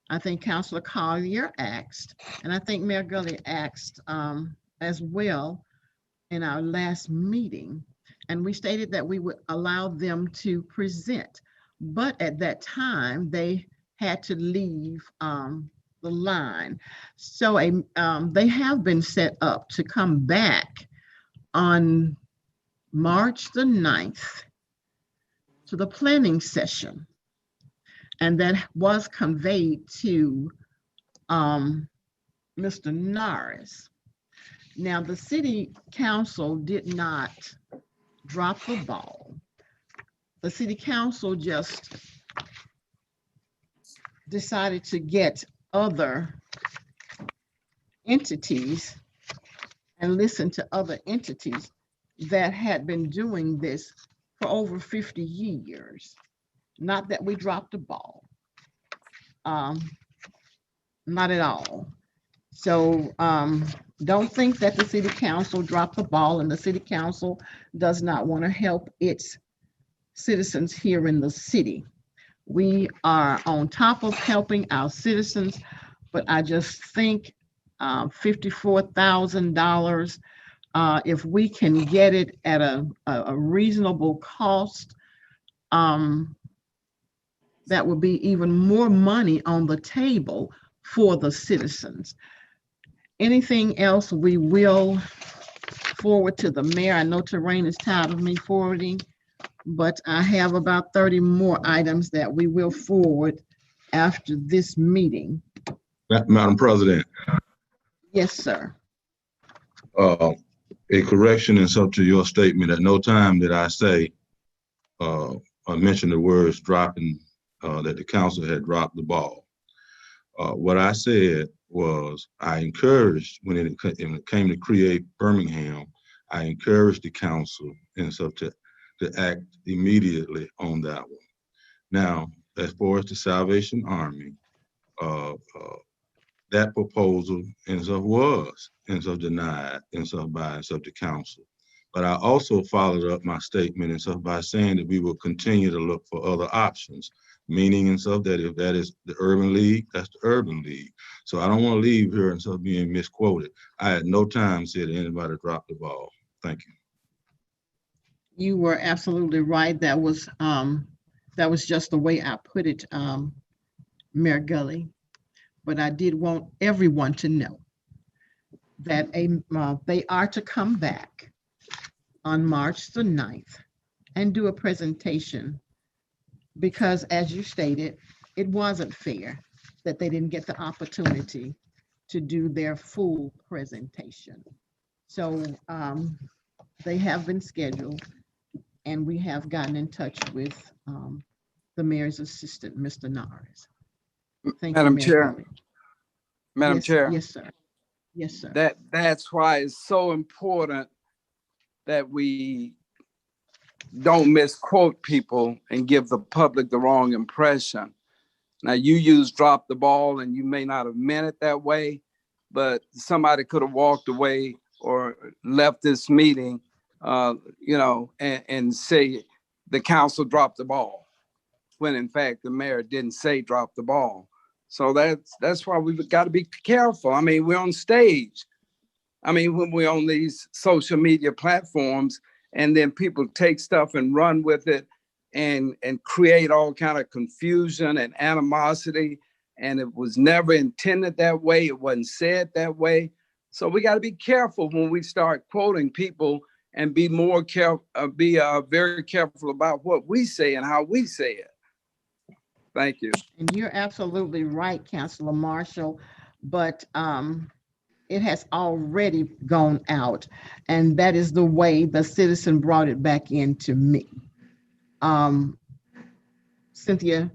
I think Councilor Collier asked, and I think Mayor Gully asked as well in our last meeting. And we stated that we would allow them to present, but at that time they had to leave the line. So they have been set up to come back on March the 9th to the planning session. And that was conveyed to Mr. Norris. Now, the city council did not drop the ball. The city council just decided to get other entities and listen to other entities that had been doing this for over 50 years. Not that we dropped the ball. Not at all. So don't think that the city council dropped the ball, and the city council does not want to help its citizens here in the city. We are on top of helping our citizens, but I just think $54,000. If we can get it at a reasonable cost, that would be even more money on the table for the citizens. Anything else we will forward to the mayor. I know Terrain is tired of me forwarding, but I have about 30 more items that we will forward after this meeting. Madam President, Yes, sir. a correction and sub to your statement. At no time did I say, I mentioned the words dropping, that the council had dropped the ball. What I said was I encouraged, when it came to create Birmingham, I encouraged the council and so to act immediately on that one. Now, as far as the Salvation Army, that proposal and so was and so denied and so by and so the council. But I also followed up my statement and so by saying that we will continue to look for other options, meaning and so that if that is the urban league, that's the urban league. So I don't want to leave here and so being misquoted. I had no time said anybody dropped the ball. Thank you. You were absolutely right. That was just the way I put it, Mayor Gully. But I did want everyone to know that they are to come back on March the 9th and do a presentation, because as you stated, it wasn't fair that they didn't get the opportunity to do their full presentation. So they have been scheduled, and we have gotten in touch with the mayor's assistant, Mr. Norris. Thank Madam you, Mayor Chair. Gully. Madam Yes, Chair. yes, sir. Yes, sir. That's why it's so important that we don't misquote people and give the public the wrong impression. Now, you use drop the ball and you may not have meant it that way, but somebody could have walked away or left this meeting, and say the council dropped the ball, when in fact the mayor didn't say drop the ball. So that's why we've got to be careful. I mean, we're on stage. I mean, when we're on these social media platforms, and then people take stuff and run with it and create all kind of confusion and animosity. And it was never intended that way. It wasn't said that way. So we got to be careful when we start quoting people, and be more careful, very careful about what we say and how we say it. Thank you. And you're absolutely right, Councilor Marshall, but it has already gone out, and that is the way the citizen brought it back into me. Cynthia,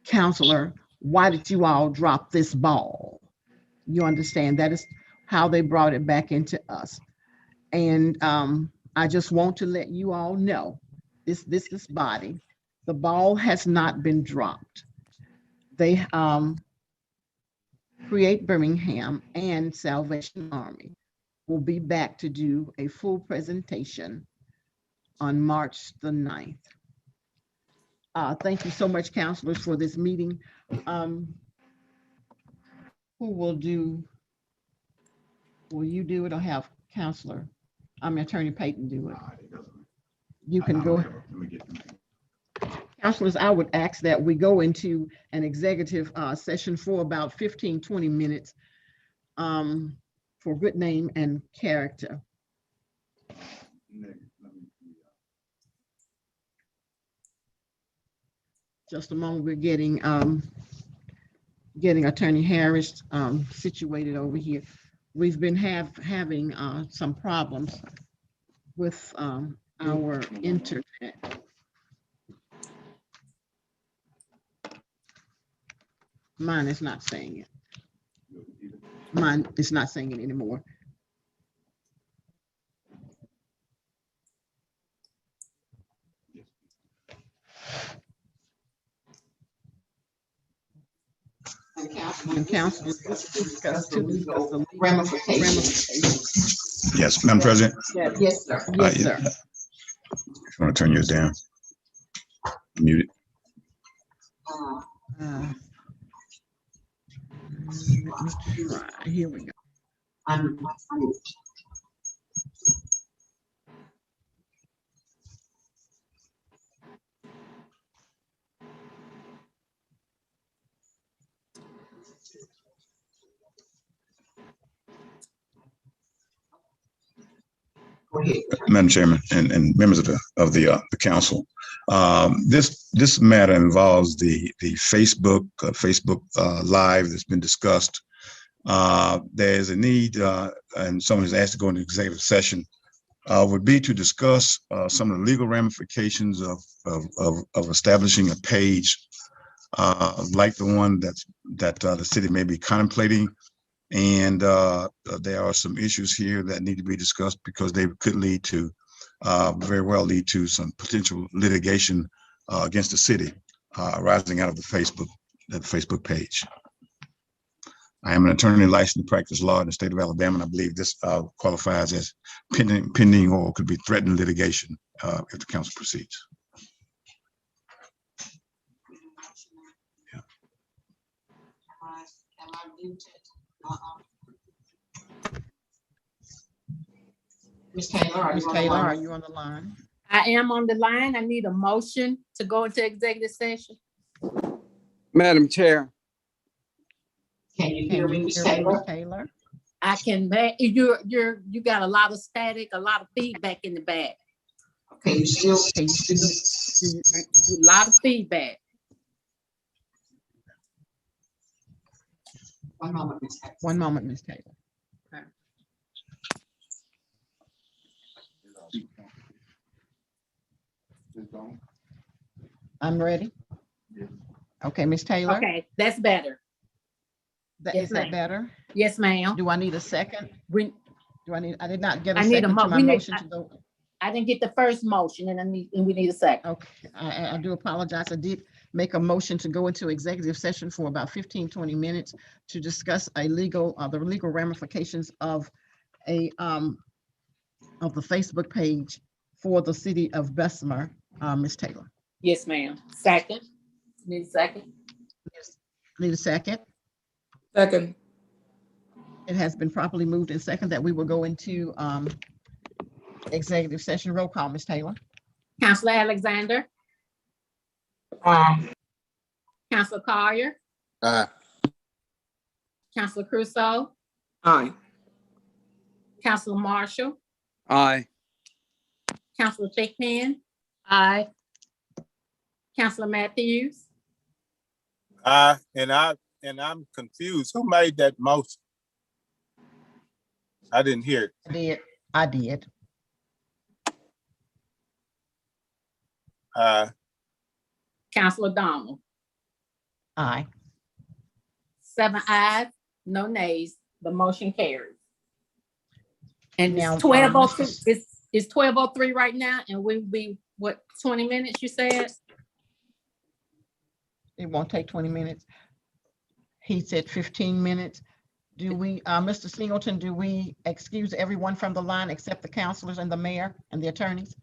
Councilor, why did you all drop this ball? You understand, that is how they brought it back into us. And I just want to let you all know, this body, the ball has not been dropped. They Create Birmingham and Salvation Army will be back to do a full presentation on March the 9th. Thank you so much, councilors, for this meeting. Who will you do it, or have Attorney Payton do it? You can go. Councilors, I would ask that we go into an executive session for about 15-20 minutes for good name and character. Just a moment, we're getting Attorney Harris situated over here. We've been having some problems with our internet. Mine is not saying it. Mine is not saying it anymore. And council discuss the ramifications. Yes, Madam President. Yes, sir. Yes, sir. If you want to turn yours down, mute it. Let me try. Here we go. Madam Chairman and members of the council. This matter involves the Facebook Live that's been discussed. There's a need, and someone has asked to go into executive session, would be to discuss some of the legal ramifications of establishing a page like the one that the city may be contemplating. And there are some issues here that need to be discussed because they could lead to, very well lead to some potential litigation against the city arising out of the Facebook page. I am an attorney licensed to practice law in the state of Alabama, and I believe this qualifies as pending or could be threatened litigation if the council proceeds. Ms. Taylor, are you on the line? I am on the line. I need a motion to go into executive session. Madam Chair, Can you hear me, Ms. Taylor? I can, you got a lot of static, a lot of feedback in the back. Okay, you still, A lot of feedback. One moment, Ms. Taylor. Okay. I'm ready. Okay, Ms. Taylor. Okay, that's better. Yes, Is that ma'am. better? Yes, ma'am. Do I need a second? I did not get a I need a second to my motion to go. I didn't get the first motion and we need a second. Okay, I do apologize. I did make a motion to go into executive session for about 15-20 minutes to discuss the legal ramifications of the Facebook page for the city of Bessemer. Ms. Taylor. Yes, ma'am. Second. Need a second? Need a second? Second. It has been properly moved and second that we will go into executive session. Roll call, Ms. Taylor. Councilor Alexander. Councilor Collier. Aye. Councilor Crusoe. Aye. Councilor Marshall. aye. Councilor Thickman. Aye. Councilor Matthews. And I'm confused. Who made that motion? I didn't hear it. I did. Councilor Donald. Aye. 7 ayes, no nays. The motion carries. And Now, it's 12:02. It's 12:03 right now, and we'll be, what, 20 minutes, you said? It won't take 20 minutes. He said 15 minutes. Do we, Mr. Singleton, do we excuse everyone from the line except the councilors and the mayor and the attorneys?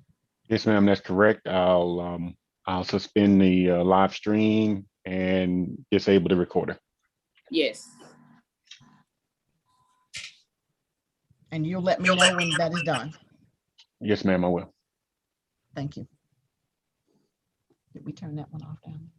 Yes, ma'am, that's correct. I'll suspend the live stream and disable the recorder. Yes. And you'll let me know when that is done. Yes, ma'am, I will. Thank you. Did we turn that one off down?